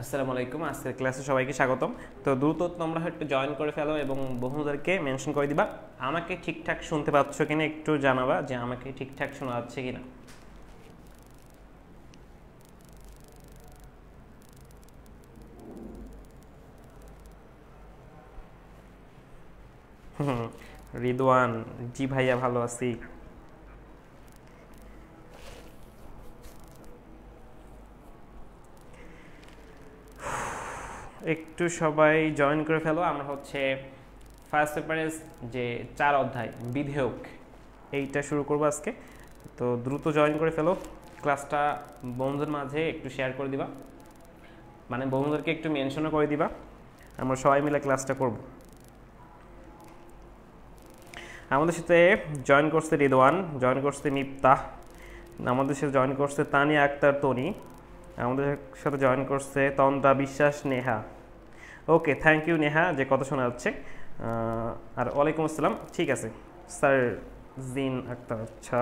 আসসালামু আলাইকুম। আজকের ক্লাসে সবাইকে স্বাগতম। তো দ্রুত তোমরা একটু জয়েন করে ফেলো এবং বন্ধুদেরকে মেনশন করে দিবা। আমাকে ঠিকঠাক শুনতে পাচ্ছ কিনা একটু জানাবা যে আমাকে ঠিকঠাক শোনা যাচ্ছে কিনা। রিদওয়ান, জি ভাইয়া ভালো আছি। একটু সবাই জয়েন করে ফেলো। আমরা হচ্ছে ফার্স্ট পেপারের যে 4 অধ্যায় বিধেয়ক এইটা শুরু করবো আজকে। তো দ্রুত জয়েন করে ফেলো। ক্লাসটা বন্ধুদের মাঝে একটু শেয়ার করে দিবা, মানে বন্ধুদেরকে একটু মেনশনও করে দিবা। আমরা সবাই মিলে ক্লাসটা করব। আমাদের সাথে জয়েন করছে রিদওয়ান, জয়েন করছে মিফতাহ, আমাদের সাথে জয়েন করছে তানিয়া আক্তার তনি, আমাদের সাথে জয়েন করছে তন্দ্রা বিশ্বাস, নেহা। ওকে, থ্যাংক ইউ নেহা, যে কথা শোনা যাচ্ছে। আর ওয়ালাইকুম আসসালাম। ঠিক আছে স্যার জিন আক্তার। আচ্ছা,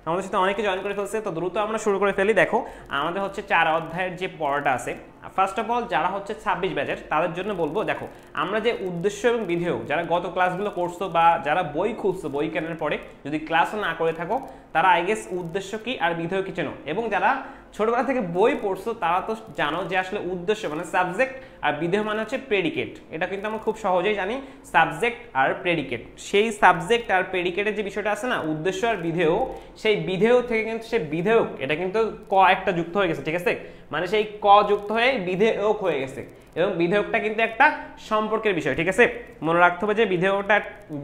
আমাদের সাথে অনেকে জয়েন করে ফেলছে। তো দ্রুত আমরা শুরু করে ফেলি। দেখো, আমাদের হচ্ছে 4 অধ্যায়ের যে পড়াটা আছে, ফার্স্ট অফ অল যারা হচ্ছে 26 ব্যাচের তাদের জন্য বলবো, দেখো আমরা যে উদ্দেশ্য এবং বিধেয় যারা গত ক্লাসগুলো করছো বা যারা বই খুলছো, বই কেনার পরে যদি ক্লাসও না করে থাকো, তারা আই গেস উদ্দেশ্য কি আর বিধেয় কি চেনো। এবং যারা ছোটবেলা থেকে বই পড়ছো তারা তো জানো যে আসলে উদ্দেশ্য মানে সাবজেক্ট আর বিধেয় মানে হচ্ছে প্রেডিকেট। এটা কিন্তু আমরা খুব সহজেই জানি, সাবজেক্ট আর প্রেডিকেট। সেই সাবজেক্ট আর প্রেডিকেটের যে বিষয়টা আছে না, উদ্দেশ্য আর বিধেয়, সেই বিধেয় থেকে কিন্তু সে বিধেয়ক, এটা কিন্তু ক একটা যুক্ত হয়ে গেছে, ঠিক আছে? মানে সেই ক যুক্ত হয়ে বিধেয়ক হয়ে গেছে। এবং বিধেয়কটা কিন্তু একটা সম্পর্কের বিষয়, ঠিক আছে? মনে রাখতে হবে যে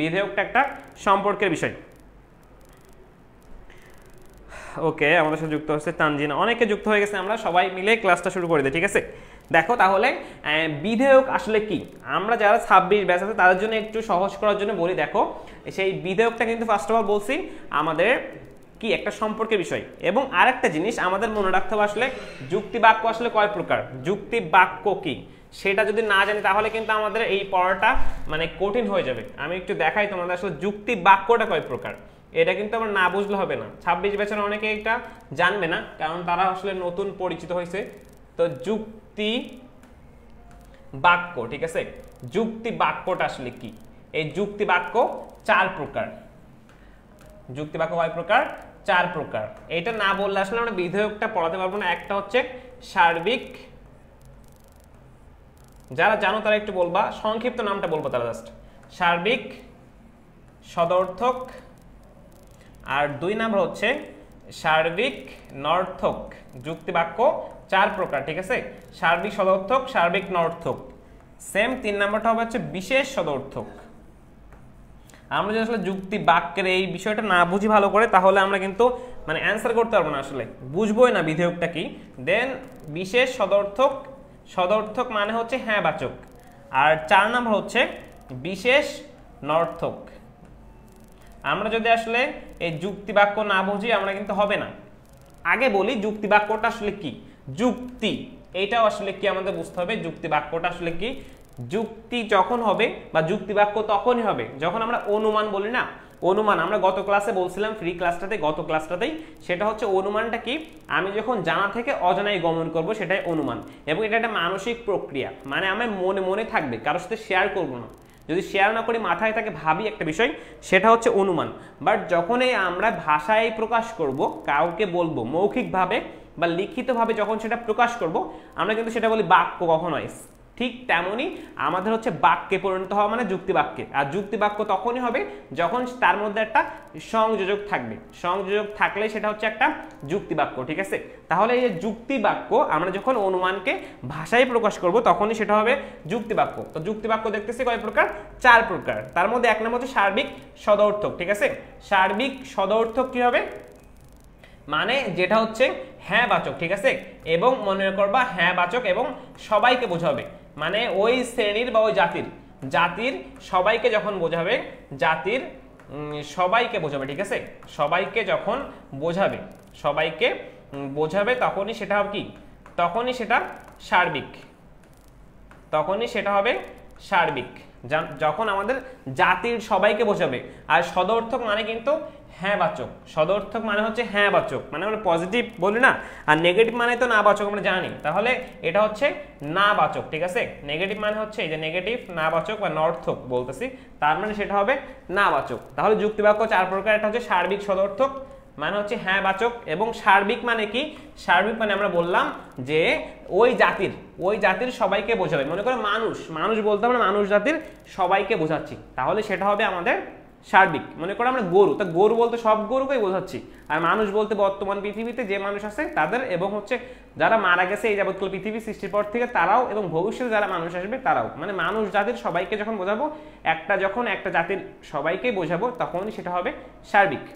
বিধেয়কটা একটা সম্পর্কের বিষয়। ওকে, আমাদের সাথে যুক্ত হচ্ছে তানজিনা, অনেকে যুক্ত হয়ে গেছে। আমরা সবাই মিলে ক্লাসটা শুরু করে দিই, ঠিক আছে? দেখো তাহলে বিধেয়ক আসলে কি, আমরা যারা 26 ব্যাচ আছে তাদের জন্য একটু সহজ করার জন্য বলি। দেখো, সেই বিধেয়কটা কিন্তু ফার্স্ট অফ অল বলছি আমাদের কি একটা সম্পর্কের বিষয়। এবং আরেকটা জিনিস আমাদের মনে রাখতে হবে, আসলে যুক্তি বাক্য আসলে কয় প্রকার, যুক্তি বাক্য কি সেটা যদি না জানি তাহলে কিন্তু আমাদের এই পড়াটা মানে কঠিন হয়ে যাবে। আমি একটু দেখাই তোমাদের আসলে যুক্তি বাক্যটা কয় প্রকার। এটা কিন্তু আমার না বুঝলে হবে না। 26 ব্যাচের অনেকে এটা জানবে না, কারণ তারা আসলে নতুন পরিচিত হয়েছে। তো যুক্তি বাক্য, ঠিক আছে? যুক্তি বাক্যটা আসলে কি? এই যুক্তি বাক্য 4 প্রকার। যুক্তি বাক্য কয় প্রকার? 4 প্রকার। এটা না বললে আসলে আমরা বিধেয়কটা পড়াতে পারবো না। একটা হচ্ছে সার্বিক, যারা জানো তারা একটু বলবা, সংক্ষিপ্ত নামটা বলবো তারা জাস্ট। সার্বিক, সদর্থক, আর 2 নাম্বার হচ্ছে সার্বিক নর্থক। যুক্তি বাক্য 4 প্রকার, ঠিক আছে? সার্বিক সদর্থক, সার্বিক নর্থক। সেম 3 নাম্বারটা হবে হচ্ছে বিশেষ সদর্থক। আমরা যদি আসলে যুক্তি বাক্যের এই বিষয়টা না বুঝি ভালো করে, তাহলে আমরা কিন্তু মানে অ্যান্সার করতে পারবো না, আসলে বুঝবোই না বিধেয়কটা কি। দেন বিশেষ সদর্থক, সদর্থক মানে হচ্ছে হ্যাঁ বাচক। আর 4 নাম্বার হচ্ছে বিশেষ নর্থক। আমরা যদি আসলে এই যুক্তি বাক্য না বুঝি আমরা কিন্তু হবে না। আগে বলি যুক্তি বাক্যটা আসলে কি। যুক্তি এইটাও আসলে কি আমাদের বুঝতে হবে, যুক্তি বাক্যটা আসলে কি। যুক্তি যখন হবে বা যুক্তি বাক্য তখনই হবে যখন আমরা অনুমান বলি না। অনুমান আমরা গত ক্লাসে বলছিলাম, ফ্রি ক্লাসটাতে, গত ক্লাসটাতেই, সেটা হচ্ছে অনুমানটা কি, আমি যখন জানা থেকে অজানায় গমন করব সেটাই অনুমান। এবং এটা একটা মানসিক প্রক্রিয়া, মানে আমার মনে মনে থাকবে, কারোর সাথে শেয়ার করবো না। যদি শেয়ার না করি মাথায় থাকে ভাবি একটা বিষয়, সেটা হচ্ছে অনুমান। বাট যখনই আমরা ভাষায় প্রকাশ করব, কাউকে বলবো মৌখিকভাবে বা লিখিতভাবে, যখন সেটা প্রকাশ করব আমরা কিন্তু সেটা বলি বাক্য কখনোই। ঠিক তেমনই আমাদের হচ্ছে বাক্যে পরিণত হওয়া মানে যুক্তি বাক্যে। আর যুক্তি বাক্য তখনই হবে যখন তার মধ্যে একটা সংযোজক থাকবে। সংযোজক থাকলে সেটা হচ্ছে একটা যুক্তি বাক্য, ঠিক আছে? তাহলে এই যে যুক্তি বাক্য আমরা যখন অনুমানকে ভাষায় প্রকাশ করব তখনই সেটা হবে যুক্তি বাক্য। তো যুক্তি বাক্য দেখতেছি কয় প্রকার? 4 প্রকার। তার মধ্যে 1 নম্বর হচ্ছে সার্বিক সদর্থক, ঠিক আছে? সার্বিক সদর্থক কি হবে? মানে যেটা হচ্ছে হ্যাঁ বাচক, ঠিক আছে? এবং মনে করবা হ্যাঁ বাচক এবং সবাইকে বোঝাবে, মানে ওই শ্রেণীর বা ওই জাতির সবাইকে যখন বোঝাবে, জাতির সবাইকে বোঝাবে, ঠিক আছে? সবাইকে যখন সবাইকে বোঝাবে তখনই সেটা হবে কি? তখনই সেটা সার্বিক। তখনই সেটা হবে সার্বিক, যখন আমাদের জাতির সবাইকে বোঝাবে। আর সদর্থক মানে কিন্তু হ্যাঁ বাচক, সদর্থক মানে হচ্ছে হ্যাঁ বাচক, মানে আমরা পজিটিভ বলি না, আর নেগেটিভ মানে তো না বাচক আমরা জানি, তাহলে এটা হচ্ছে না বাচক, ঠিক আছে। নেগেটিভ মানে হচ্ছে এই যে নেগেটিভ না বাচক বা নর্থক বলতেছি, তার মানে সেটা হবে না বাচক। তাহলে যুক্তিবাক্য 4 প্রকার, একটা হচ্ছে সার্বিক সদর্থক মানে হচ্ছে হ্যাঁ বাচক, এবং সার্বিক মানে কি, সার্বিক মানে আমরা বললাম যে ওই জাতির সবাইকে বোঝাবে। মনে করো মানুষ বলতে আমরা মানুষ জাতির সবাইকে বোঝাচ্ছি, তাহলে সেটা হবে আমাদের সার্বিক। মনে করো আমরা গরু, তা গরু বলতে সব গরুকেই বোঝাচ্ছি, আর মানুষ বলতে বর্তমান পৃথিবীতে যে মানুষ আছে তাদের, এবং হচ্ছে যারা মারা গেছে এই যাবৎকাল পৃথিবী সৃষ্টির পর থেকে তারাও, এবং ভবিষ্যতে যারা মানুষ আসবে তারাও, মানে মানুষ জাতির সবাইকে যখন বোঝাবো, যখন একটা জাতির সবাইকে বোঝাবো তখনই সেটা হবে সার্বিক,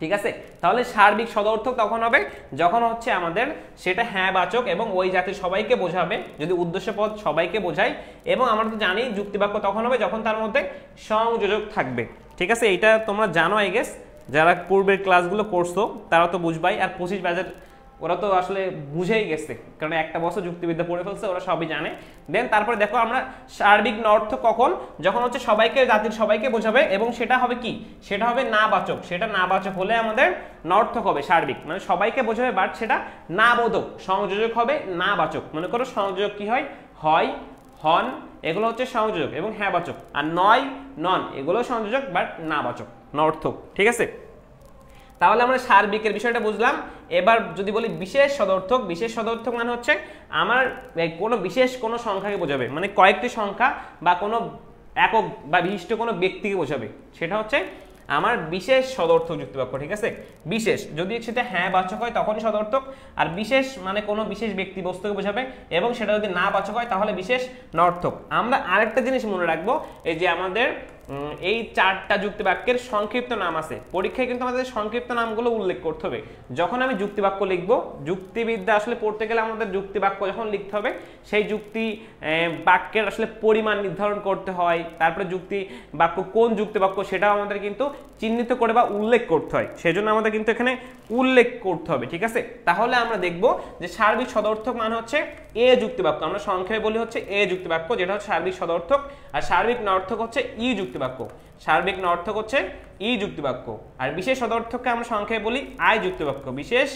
ঠিক আছে। তাহলে সার্বিক সদর্থক তখন হবে যখন হচ্ছে আমাদের সেটা হ্যাঁ বাচক এবং ওই জাতির সবাইকে বোঝাবে, যদি উদ্দেশ্য পদ সবাইকে বোঝায়। এবং আমরা তো জানি যুক্তিবাক্য তখন হবে যখন তার মধ্যে সংযোজক থাকবে, ঠিক আছে। এইটা তোমরা জানো আই গেস, যারা পূর্বের ক্লাসগুলো করছো তারা তো বুঝবাই, আর 25 ব্যাচের ওরা তো আসলে বুঝেই গেছে, কারণ একটা বছর যুক্তিবিদ্যা পড়ে ফেলছে, ওরা সবই জানে। দেন তারপরে দেখো আমরা সার্বিক নর্থ কখন, যখন হচ্ছে সবাইকে, জাতির সবাইকে বোঝাবে, এবং সেটা হবে কি, সেটা হবে না বাচক। সেটা না বাচক হলে আমাদের নর্থক হবে সার্বিক, মানে সবাইকে বোঝাবে বাট সেটা না বোধক, সংযোজক হবে না বাচক। মনে করো সংযোজক কি হয়, হন, এগুলো হচ্ছে সংযোজক এবং হ্যাঁ বাচক, আর নন এগুলো সংযোজক বাট না বাচক, নর্থক, ঠিক আছে। তাহলে আমরা সার্বিকের বিষয়টা বুঝলাম। এবার যদি বলি বিশেষ সদর্থক মানে হচ্ছে আমার কোনো বিশেষ কোনো সংখ্যাকে বোঝাবে, মানে কয়েকটি সংখ্যা বা কোনো একক বা বিশিষ্ট কোনো ব্যক্তিকে বোঝাবে, সেটা হচ্ছে আমার বিশেষ সদর্থক যুক্তিবাক্য, ঠিক আছে। বিশেষ যদি সেটা হ্যাঁ বাচক হয় তখনই সদর্থক, আর বিশেষ মানে কোনো বিশেষ ব্যক্তি বস্তুকে বোঝাবে, এবং সেটা যদি না বাচক হয় তাহলে বিশেষ নর্থক। আমরা আরেকটা জিনিস মনে রাখবো, এই যে আমাদের এই 4টা যুক্তিবাক্যের সংক্ষিপ্ত নাম আছে, পরীক্ষায় কিন্তু আমাদের সংক্ষিপ্ত নামগুলো উল্লেখ করতে হবে যখন আমি যুক্তিবাক্য লিখবো। যুক্তিবিদ্যা আসলে পড়তে গেলে আমাদের যুক্তিবাক্য যখন লিখতে হবে, সেই যুক্তি বাক্যের আসলে পরিমাণ নির্ধারণ করতে হয়, তারপরে যুক্তি বাক্য কোন যুক্তিবাক্য সেটাও আমাদের কিন্তু চিহ্নিত করে বা উল্লেখ করতে হয়, সেজন্য আমাদের কিন্তু এখানে উল্লেখ করতে হবে, ঠিক আছে। তাহলে আমরা দেখব যে সার্বিক সদর্থক মানে হচ্ছে এ যুক্তিবাক্য, আমরা সংক্ষেপে বলি হচ্ছে এ যুক্তিবাক্য, যেটা হচ্ছে সার্বিক সদর্থক। আর সার্বিক নর্থক হচ্ছে ই যুক্তিবাক্য, সার্বিক নর্থক হচ্ছে ই যুক্তিবাক্য। আর বিশেষ সদর্থককে আমরা সংক্ষেপে বলি আই যুক্তিবাক্য, বিশেষ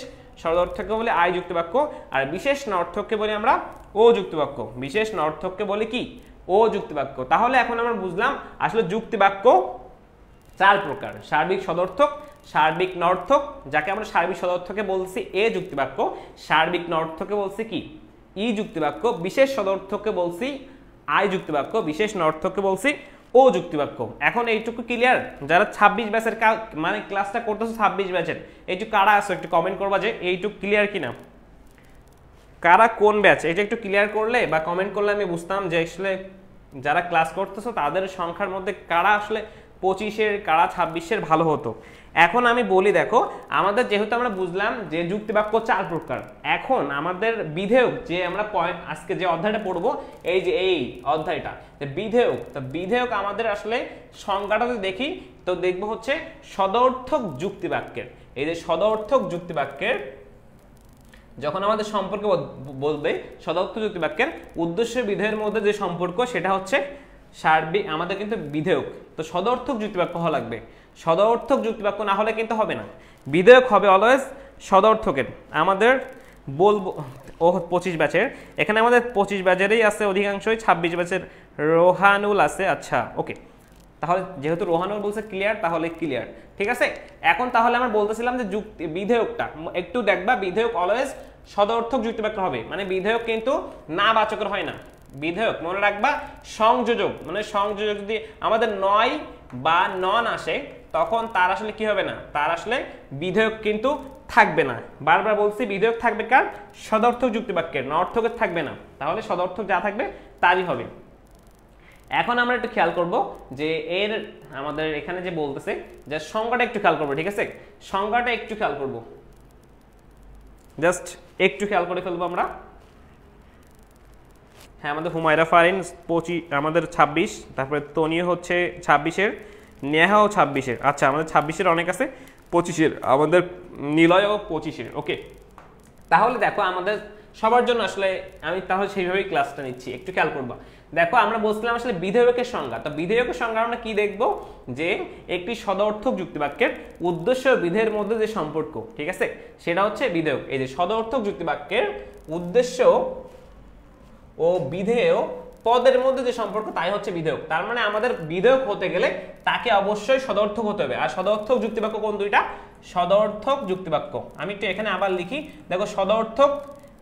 সদর্থককে বলি আই যুক্তিবাক্য, আর বিশেষ নর্থককে বলি আমরা ও যুক্তিবাক্য, বিশেষ নর্থককে বলি কি ও যুক্তিবাক্য। তাহলে এখন আমরা বুঝলাম আসলে যুক্তিবাক্য 4 প্রকার, সার্বিক সদর্থক, সার্বিক নর্থক, যাকে আমরা সার্বিক সদর্থকে বলছি এ যুক্তিবাক্য, সার্বিক নর্থকে বলছি কি ই যুক্তিবাক্য, বিশেষ সদর্থককে বলছি আই যুক্তিবাক্য, বিশেষ নর্থককে বলছি ও যুক্তিবাক্য। এখন এইটুকু ক্লিয়ার? যারা 26 ব্যাচের মানে ক্লাসটা করতেছো 26 ব্যাচের, এইটুকু কারা আছো একটু কমেন্ট করবা যে এইটুকু ক্লিয়ার কিনা, কারা কোন ব্যাচ, এটা একটু ক্লিয়ার করলে বা কমেন্ট করলে আমি বুঝতাম যে আসলে যারা ক্লাস করতেছো তাদের সংখ্যার মধ্যে কারা আসলে 25-এর কারা 26-এর ভালো হতো। এখন আমি বলি দেখো, আমাদের যেহেতু আমরা বুঝলাম যে যুক্তিবাক্য 4 প্রকার, এখন আমাদের বিধেয়ক যে আমরা আজকে যে অধ্যায়টা পড়বো, এই যে এই অধ্যায়টা বিধেয়ক, তো বিধেয়ক আমাদের আসলে সংজ্ঞাটা যদি দেখি তো দেখবো হচ্ছে সদর্থক যুক্তিবাক্যের, এই যে সদর্থক যুক্তিবাক্যের যখন আমাদের সম্পর্ক বলবে, সদর্থক যুক্তিবাক্যের উদ্দেশ্য বিধেয়ের মধ্যে যে সম্পর্ক সেটা হচ্ছে সার্বিক, আমাদের কিন্তু বিধেয়ক, তো সদর্থক যুক্তিবাক্য হওয়া লাগবে, সদর্থক যুক্তিবাক্য না হলে কিন্তু হবে না, বিধেয়ক হবে অলওয়েজ সদর্থকের। আমাদের বলবো ও 25 ব্যাচের, এখানে আমাদের 25 ব্যাচেরই আছে অধিকাংশই, 26 ব্যাচের রোহানুল আছে, আচ্ছা ওকে, তাহলে যেহেতু রোহানুল বলছে ক্লিয়ার, তাহলে ক্লিয়ার, ঠিক আছে। এখন তাহলে আমরা বলতেছিলাম যে বিধেয়কটা একটু দেখবা, বিধেয়ক অলওয়েজ সদর্থক যুক্তিবাক্য হবে, মানে বিধেয়ক কিন্তু না বাচকের হয় না, বিধেয়ক মনে রাখবা সংযোজক, মানে সংযোজক যদি আমাদের নয় বা নন আসে তখন তার আসলে কি হবে না, তার আসলে বিধেয়ক কিন্তু থাকবে না। বারবার বলছি বিধেয়ক থাকবে কার, সদর্থক যুক্তিবাক্যের, নর্থকের থাকবে না, তাহলে সদর্থক যা থাকবে তারই হবে। এখন আমরা একটু খেয়াল করব যে এর আমাদের এখানে যে বলতেছে যে সংজ্ঞাটা একটু খেয়াল করবো, ঠিক আছে, সংজ্ঞাটা একটু খেয়াল করব, জাস্ট একটু খেয়াল করে ফেলবো আমরা। হ্যাঁ, আমাদের হুমায়রা ফারিন 25, আমাদের 26, তারপরে তনিও হচ্ছে 26-এর, নেহাও 26-এর, আচ্ছা আমাদের 26-এর অনেক আছে, 25-এর, আমাদের নিলয়ও 25-এর, ওকে। তাহলে দেখো আমাদের সবার জন্য আসলে আমি তাহলে সেইভাবেই ক্লাসটা নিচ্ছি, একটু খেয়াল করবা। দেখো আমরা বলছিলাম আসলে বিধেয়কের সংজ্ঞা, তো বিধেয়কের সংজ্ঞা আমরা কি দেখব, যে একটি সদর্থক যুক্তিবাক্যের উদ্দেশ্য ও বিধেয়ের মধ্যে যে সম্পর্ক, ঠিক আছে, সেটা হচ্ছে বিধেয়ক। এই যে সদর্থক যুক্তিবাক্যের উদ্দেশ্য ও বিধেয় পদের মধ্যে যে সম্পর্ক তাই হচ্ছে বিধেয়ক। তার মানে আমাদের বিধেয়ক হতে গেলে তাকে অবশ্যই সদর্থক হতে হবে। আর সদর্থক যুক্তিবাক্য কোন দুইটা? সদর্থক যুক্তিবাক্য, আমি একটু এখানে আবার লিখি, দেখো সদর্থক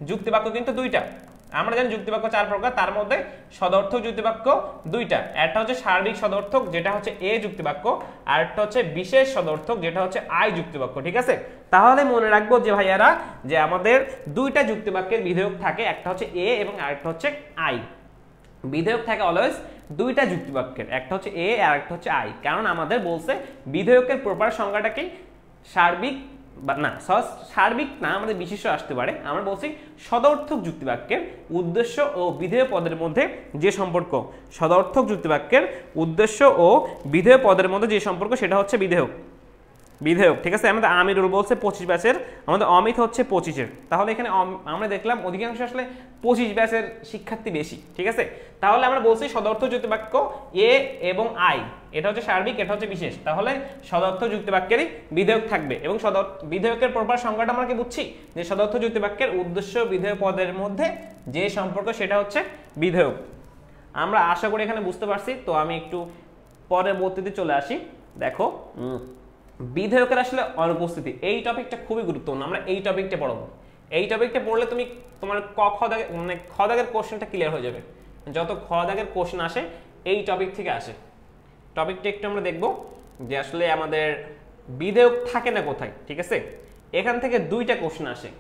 যুক্তিবাক্য কিন্তু দুইটা। আমরা জানি যুক্তিবাক্য 4 প্রকার, তার মধ্যে সদর্থক যুক্তিবাক্য দুইটা। একটা হচ্ছে সার্বিক সদর্থক, যেটা হচ্ছে এ যুক্তিবাক্য, আর একটা হচ্ছে বিশেষ সদর্থক, যেটা হচ্ছে আই যুক্তিবাক্য, ঠিক আছে। তাহলে মনে রাখবো যে ভাইয়ারা, যে আমাদের দুইটা যুক্তিবাক্যের বিধেয়ক থাকে, একটা হচ্ছে এ এবং আরেকটা হচ্ছে আই। বিধেয়ক থাকে অলওয়েজ দুইটা যুক্তিবাক্যের, একটা হচ্ছে এ আর একটা হচ্ছে আই। কারণ আমাদের বলছে বিধেয়কের প্রপার সংজ্ঞাটা কি? সার্বিক না, সার্বিক না, আমাদের বিশেষ্য আসতে পারে। আমরা বলছি সদর্থক যুক্তিবাক্যের উদ্দেশ্য ও বিধেয় পদের মধ্যে যে সম্পর্ক, সদর্থক যুক্তিবাক্যের উদ্দেশ্য ও বিধেয় পদের মধ্যে যে সম্পর্ক, সেটা হচ্ছে বিধেয়ক। বিধেয়ক, ঠিক আছে। আমাদের আমিরুল বলছে 25 ব্যাচের, আমাদের অমিত হচ্ছে 25-এর। তাহলে এখানে আমরা দেখলাম অধিকাংশ আসলে 25 ব্যাচের শিক্ষার্থী বেশি, ঠিক আছে। তাহলে আমরা বলছি সদর্থক যুক্তিবাক্য এ এবং আই, এটা হচ্ছে সার্বিক, এটা হচ্ছে বিশেষ। তাহলে সদর্থক যুক্তিবাক্যেরই বিধেয়ক থাকবে। এবং বিধেয়কের প্রপার সংজ্ঞাটা আমরা কি বুঝছি, যে সদর্থক যুক্তিবাক্যের উদ্দেশ্য বিধেয় পদের মধ্যে যে সম্পর্ক, সেটা হচ্ছে বিধেয়ক। আমরা আশা করি এখানে বুঝতে পারছি। তো আমি একটু পরবর্তীতে চলে আসি। দেখো বিধেয়কের আসলে অনুপস্থিতি, এই টপিকটা খুবই গুরুত্বপূর্ণ। আমরা এই টপিকটা পড়বো। এই টপিকটা পড়লে তুমি তোমার খ দাগের কোশ্চেনটা ক্লিয়ার হয়ে যাবে। যত খ দাগের কোশ্চেন আসে এই টপিক থেকে আসে। টপিকটা একটু আমরা দেখব যে আসলে আমাদের বিধেয়ক থাকে না কোথায়, ঠিক আছে। এখান থেকে দুইটা কোশ্চেন আসে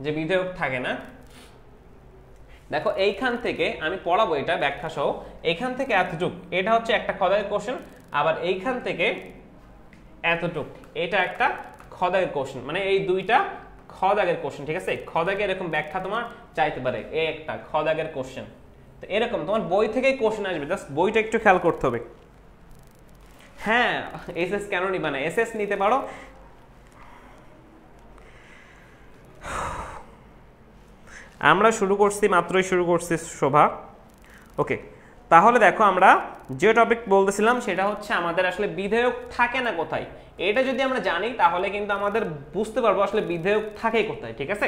যে বিধেয়ক থাকে না। দেখো এইখান থেকে আমি পড়াবো এটা ব্যাখ্যা সহ। এইখান থেকে এতটুক, এটা হচ্ছে একটা খ দাগের কোশ্চেন। আবার এইখান থেকে এতটুক, এটা একটা খ দাগের কোশ্চেন। মানে এই দুইটা খ দাগের কোশ্চেন, ঠিক আছে। খ দাগে এরকম ব্যাখ্যা তোমার চাইতে পারে, এই একটা খ দাগের কোশ্চেন। তো এরকম তোমার বই থেকেই কোশ্চেন আসবে, জাস্ট বইটা একটু খেয়াল করতে হবে। হ্যাঁ, এসএস কেন নিবা না? এসএস নিতে পারো। আমরা শুরু করছি, মাত্রই শুরু করছি শোভা। ওকে, তাহলে দেখো আমরা যে টপিক বলতেছিলাম সেটা হচ্ছে আমাদের আসলে বিধেয়ক থাকে না কোথায়। এটা যদি আমরা জানি তাহলে কিন্তু আমাদের বুঝতে পারবো আসলে বিধেয়ক থাকে কোথায়, ঠিক আছে।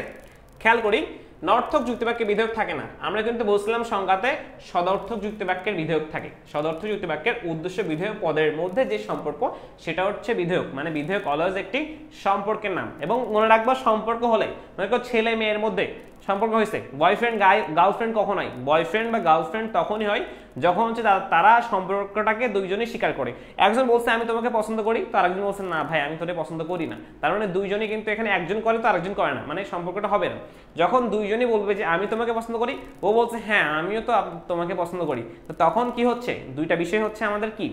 খেয়াল করি, নর্থক যুক্তিবাক্যে বিধেয়ক থাকে না। আমরা কিন্তু বলছিলাম সংজ্ঞাতে সদর্থক যুক্তিবাক্যের বিধেয়ক থাকে। সদর্থক যুক্তিবাক্যের উদ্দেশ্য বিধেয় পদের মধ্যে যে সম্পর্ক, সেটা হচ্ছে বিধেয়ক। মানে বিধেয়ক অলওয়েজ একটি সম্পর্কের নাম। এবং মনে রাখবা, সম্পর্ক হলে মনে করো ছেলে মেয়ের মধ্যে সম্পর্ক হয়েছে, বয়ফ্রেন্ড গার্লফ্রেন্ড কখন হয়? বয়ফ্রেন্ড বা গার্লফ্রেন্ড তখনই হয় যখন হচ্ছে তারা সম্পর্কটাকে দুইজনেই স্বীকার করে। একজন বলছে আমি তোমাকে পছন্দ করি, তো আরেকজন বলছে না ভাই আমি তোকে পছন্দ করি না। তার মানে দুইজনই কিন্তু এখানে একজন করে তো আরেকজন করে না, মানে সম্পর্কটা হবে না। যখন দুইজনই বলবে যে আমি তোমাকে পছন্দ করি, ও বলছে হ্যাঁ আমিও তো তোমাকে পছন্দ করি, তো তখন কি হচ্ছে? দুইটা বিষয় হচ্ছে আমাদের কি,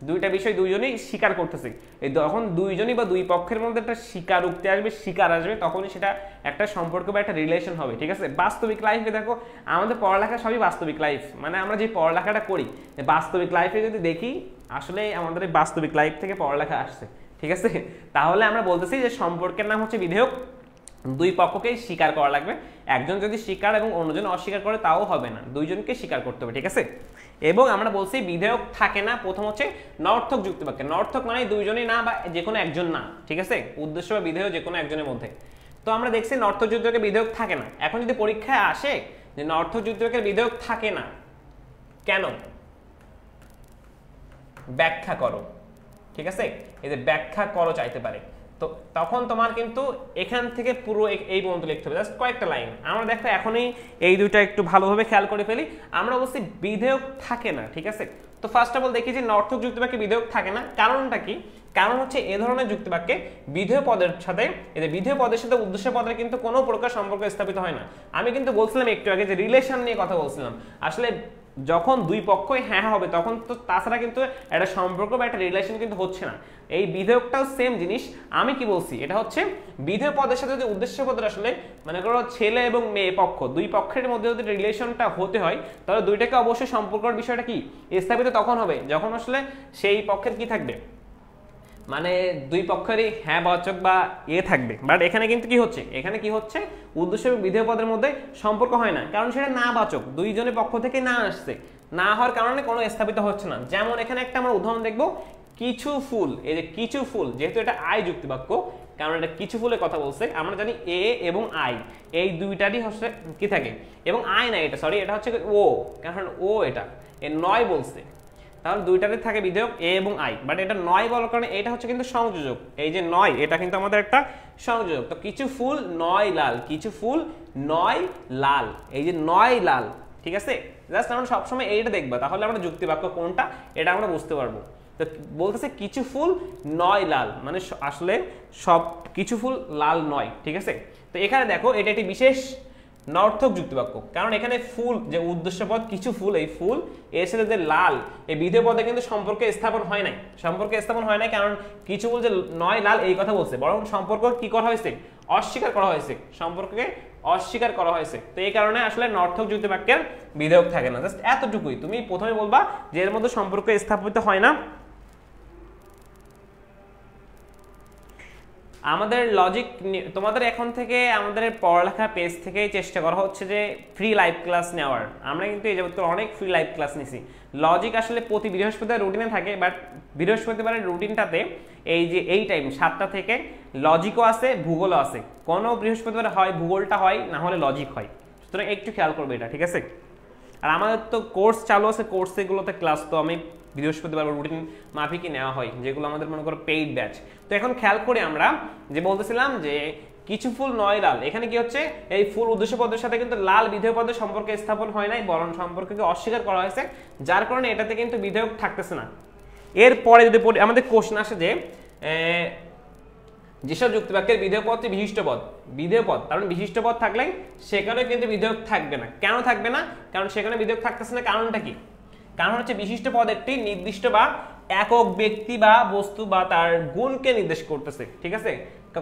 দুইটা বিষয় দুইজনেই স্বীকার করতেছে। এই যখন দুইজনই বা দুই পক্ষের মধ্যে একটা স্বীকার উক্তি আসবে, স্বীকার আসবে, তখনই সেটা একটা সম্পর্ক বা একটা রিলেশন হবে, ঠিক আছে। বাস্তবিক লাইফে দেখো, আমাদের পড়ালেখা সবই বাস্তবিক লাইফ, মানে আমরা যে পড়ালেখাটা করি বাস্তবিক লাইফে যদি দেখি, আসলে আমাদের এই বাস্তবিক লাইফ থেকে পড়ালেখা আসছে, ঠিক আছে। তাহলে আমরা বলতেছি যে সম্পর্কের নাম হচ্ছে বিধেয়ক। দুই পক্ষকেই স্বীকার করা লাগবে। একজন যদি স্বীকার এবং অন্যজন অস্বীকার করে তাও হবে না, দুইজনকে স্বীকার করতে হবে, ঠিক আছে। এবং আমরা বলছি বিধেয়ক থাকে না, প্রথম হচ্ছে নর্থক যুক্তিবাক্যে। নর্থক মানে দুইজনই না বা যে কোনো একজন না, ঠিক আছে। উদ্দেশ্য বা বিধেয় যে কোনো একজনের মধ্যে। তো আমরা দেখছি নর্থক যুক্তিবাক্যে বিধেয়ক থাকে না। এখন যদি পরীক্ষায় আসে যে নর্থক যুক্তিবাক্যের বিধেয়ক থাকে না কেন, ব্যাখ্যা করো, ঠিক আছে। এই যে ব্যাখ্যা করো চাইতে পারে, তো তখন তোমার কিন্তু এখান থেকে পুরো এই পর্যন্ত লিখতে হবে, জাস্ট কয়েকটা লাইন। আমরা দেখো এখনই এই দুইটা একটু ভালোভাবে খেয়াল করে ফেলি। আমরা বলছি বিধেয়ক থাকে না, ঠিক আছে। তো ফার্স্ট অফ অল দেখি যে নর্থক যুক্তিবাক্যে বিধেয়ক থাকে না, কারণটা কি? কারণ হচ্ছে এ ধরনের যুক্তিবাক্যে বিধেয় পদের সাথে, এদের বিধেয় পদের সাথে উদ্দেশ্য পদের কিন্তু কোনো প্রকার সম্পর্ক স্থাপিত হয় না। আমি কিন্তু বলছিলাম একটু আগে যে রিলেশন নিয়ে কথা বলছিলাম। আসলে যখন দুই পক্ষই হ্যাঁ হবে তখন তো তাছাড়া কিন্তু একটা সম্পর্ক বা একটা রিলেশন কিন্তু হচ্ছে না। এই বিধেয়কটাও সেম জিনিস। আমি কি বলছি, এটা হচ্ছে বিধেয় পদের সাথে যদি উদ্দেশ্য পদের আসলে মনে করো ছেলে এবং মেয়ে পক্ষ, দুই পক্ষের মধ্যে যদি রিলেশনটা হতে হয়, তাহলে দুইটাকে অবশ্যই সম্পর্কের বিষয়টা কি স্থাপিত তখন হবে যখন আসলে সেই পক্ষের কি থাকবে, মানে দুই পক্ষেরই হ্যাঁ বাচক বা এ থাকবে। বাট এখানে কিন্তু কি হচ্ছে, এখানে কি হচ্ছে, উদ্দেশ্য এবং বিধেয় পদের মধ্যে সম্পর্ক হয় না, কারণ সেটা না বাচক, দুইজনের পক্ষ থেকে না আসছে। না হওয়ার কারণে কোনো স্থাপিত হচ্ছে না। যেমন এখানে একটা আমরা উদাহরণ দেখব, কিছু ফুল, এই যে কিছু ফুল, যেহেতু এটা আই যুক্তি বাক্য, কারণ এটা কিছু ফুলের কথা বলছে, আমরা জানি এ এবং আই এই দুইটারই হচ্ছে কি থাকে, এবং আই না এটা, সরি এটা হচ্ছে ও, কারণ ও এটা এ নয় বলছে, তাহলে দুইটাতে থাকে বিধেয়ক এ এবং আই, বাট এটা নয় বলার কারণে এটা হচ্ছে কিন্তু সংযোজক, এই যে নয় এটা কিন্তু আমাদের একটা সংযোজক। তো কিছু ফুল নয় লাল, কিছু ফুল নয় লাল, এই যে নয় লাল, ঠিক আছে, জাস্ট আমরা সবসময় এইটা দেখবো, তাহলে আমরা যুক্তি বাক্য কোনটা এটা আমরা বুঝতে পারবো। তো বলতেছে কিছু ফুল নয় লাল, মানে আসলে সব কিছু ফুল লাল নয়, ঠিক আছে। তো এখানে দেখো এটা একটি বিশেষ নর্থক যুক্তিবাক্য, কারণ এখানে ফুল যে উদ্দেশ্য পদ কিছু ফুল, এই ফুল এর সাথে যে লাল এই বিধেয় পদে কিন্তু সম্পর্কে স্থাপন হয় নাই, সম্পর্কে স্থাপন হয় নাই, কারণ কিছু ফুল যে নয় লাল এই কথা বলছে, বরং সম্পর্ক কি করা হয়েছে, অস্বীকার করা হয়েছে, সম্পর্ককে অস্বীকার করা হয়েছে। তো এই কারণে আসলে নর্থক যুক্তিবাক্যের বিধেয়ক থাকে না, জাস্ট এতটুকুই। তুমি প্রথমে বলবা যে এর মধ্যে সম্পর্ক স্থাপিত হয় না। আমাদের লজিক তোমাদের এখন থেকে আমাদের পড়ালেখা পেজ থেকেই চেষ্টা করা হচ্ছে যে ফ্রি লাইভ ক্লাস নেওয়ার। আমরা কিন্তু এই যাবত অনেক ফ্রি লাইভ ক্লাস নিছি। লজিক আসলে প্রতি বৃহস্পতিবার রুটিনে থাকে, বাট বৃহস্পতিবারের রুটিনটাতে এই যে এই টাইম 7টা থেকে লজিকও আছে, ভূগোলও আছে। কোনো বৃহস্পতিবার হয় ভূগোলটা হয়, না হলে লজিক হয়, সুতরাং একটু খেয়াল করবে এটা, ঠিক আছে। আর আমাদের তো কোর্স চালু আছে, কোর্সেগুলোতে ক্লাস তো আমি বৃহস্পতিবার রুটিন মাফিকই নেওয়া হয়, যেগুলো আমাদের মনে করো পেইড ব্যাচ। তো এখন খেয়াল করে আমরা যে বলতেছিলাম যে কিছু ফুল নয় লাল, এখানে কি হচ্ছে, এই ফুল উদ্দেশ্য পদের সাথে কিন্তু লাল বিধেয় পদের সম্পর্কে স্থাপন হয় নাই, বরং সম্পর্ককে অস্বীকার করা হয়েছে, যার কারণে এটাতে কিন্তু বিধেয়ক থাকতেছে না। এরপরে যদি আমাদের কোশ্চেন আসে যে যেসব যুক্তিবাক্যের বিধেয় পদটি বিশিষ্ট পদ, বিধেয় পদ কারণ বিশিষ্ট পদ থাকলে সেখানে কিন্তু বিধেয়ক থাকবে না। কেন থাকবে না? কারণ সেখানে বিধেয়ক থাকতেছে না, কারণটা কি? কারণ হচ্ছে বিশিষ্ট পদ একটি নির্দিষ্ট বা একক ব্যক্তি বা বস্তু বা তার গুণকে নির্দেশ করতেছে, ঠিক আছে।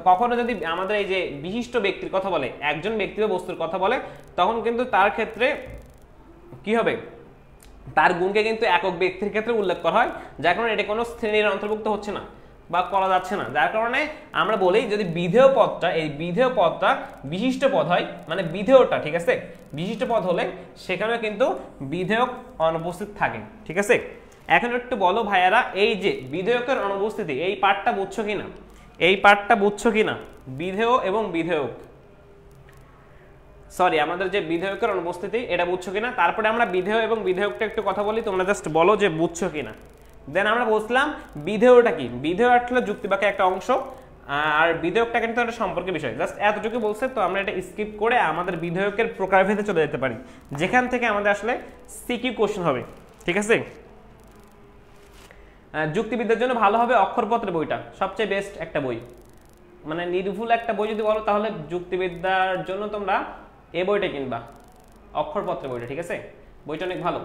কখনো যদি আমাদের এই যে বিশিষ্ট ব্যক্তির কথা বলে, একজন ব্যক্তি বা বস্তুর কথা বলে, তখন কিন্তু তার ক্ষেত্রে কি হবে, তার গুণকে কিন্তু একক ব্যক্তির ক্ষেত্রে উল্লেখ করা হয়, যার কারণে এটা কোনো শ্রেণীর অন্তর্ভুক্ত হচ্ছে না বা করা যাচ্ছে না। যার কারণে আমরা বলি যদি বিধেয় পদটা, এই বিধেয় পদটা বিশিষ্ট পদ হয়, মানে বিধেয়টা, ঠিক আছে, বিশিষ্ট পদ হলে সেখানে কিন্তু বিধেয়ক অনুপস্থিত থাকে, ঠিক আছে। এখন একটু বলো ভাইয়ারা, এই যে বিধেয়কের অনুপস্থিতি, এই পার্টটা বুঝছো কিনা, এই পার্টটা বুঝছো কিনা, বিধেয় এবং বিধেয়ক, সরি আমাদের যে বিধেয়কের অনুপস্থিতি এটা বুঝছো কিনা। তারপরে আমরা বিধেয় এবং বিধেয়কটা একটু কথা বলি, তোমরা জাস্ট বলো যে বুঝছো কিনা। দেন আমরা বলছিলাম বিধেয়টা কি, বিধেয় আসলে যুক্তিবাক্যের একটা অংশ, আর বিধেয়কটা কিন্তু একটা সম্পর্কের বিষয়, জাস্ট এতটুকু বলছে। তো আমরা এটা স্কিপ করে আমাদের বিধেয়কের প্রকারভেদে চলে যেতে পারি, যেখান থেকে আমাদের আসলে সিকিউ কোশ্চেন হবে, ঠিক আছে। যুক্তিবিদ্যার জন্য ভালো হবে অক্ষরপত্রের বইটা, সবচেয়ে বেস্ট একটা বই, মানে নির্ভুল একটা বই যদি বলো তাহলে যুক্তিবিদ্যার জন্য তোমরা এই বইটা কিনবা, অক্ষরপত্রের বইটা, ঠিক আছে। বইটা অনেক ভালো,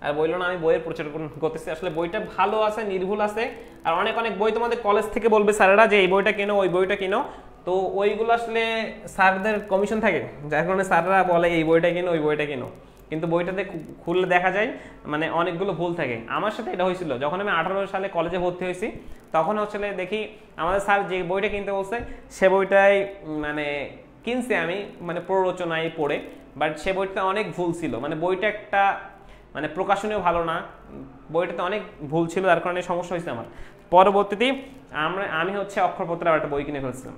আর বললো না আমি বইয়ের প্রচার করতেছি, আসলে বইটা ভালো আছে, নির্ভুল আছে। আর অনেক অনেক বই তোমাদের কলেজ থেকে বলবে স্যারেরা যে এই বইটা কিনো, ওই বইটা কিনো, তো ওইগুলো আসলে স্যারদের কমিশন থাকে, যার কারণে স্যাররা বলে এই বইটা কিনো, ওই বইটা কিনো, কিন্তু বইটাতে খুললে দেখা যায় মানে অনেকগুলো ভুল থাকে। আমার সাথে এটা হয়েছিল যখন আমি 18 সালে কলেজে ভর্তি হয়েছি, তখন আসলে দেখি আমাদের স্যার যে বইটা কিনতে বলছে সে বইটাই মানে কিনছি আমি, মানে প্ররোচনায় পড়ে, বাট সে বইটা অনেক ভুল ছিল, মানে বইটা একটা মানে প্রকাশনীয় ভালো না, বইটাতে অনেক ভুল ছিল, যার কারণে সমস্যা হয়েছে আমার। পরবর্তীতে আমি হচ্ছে অক্ষরপত্রে আবার একটা বই কিনে ফেলছিলাম,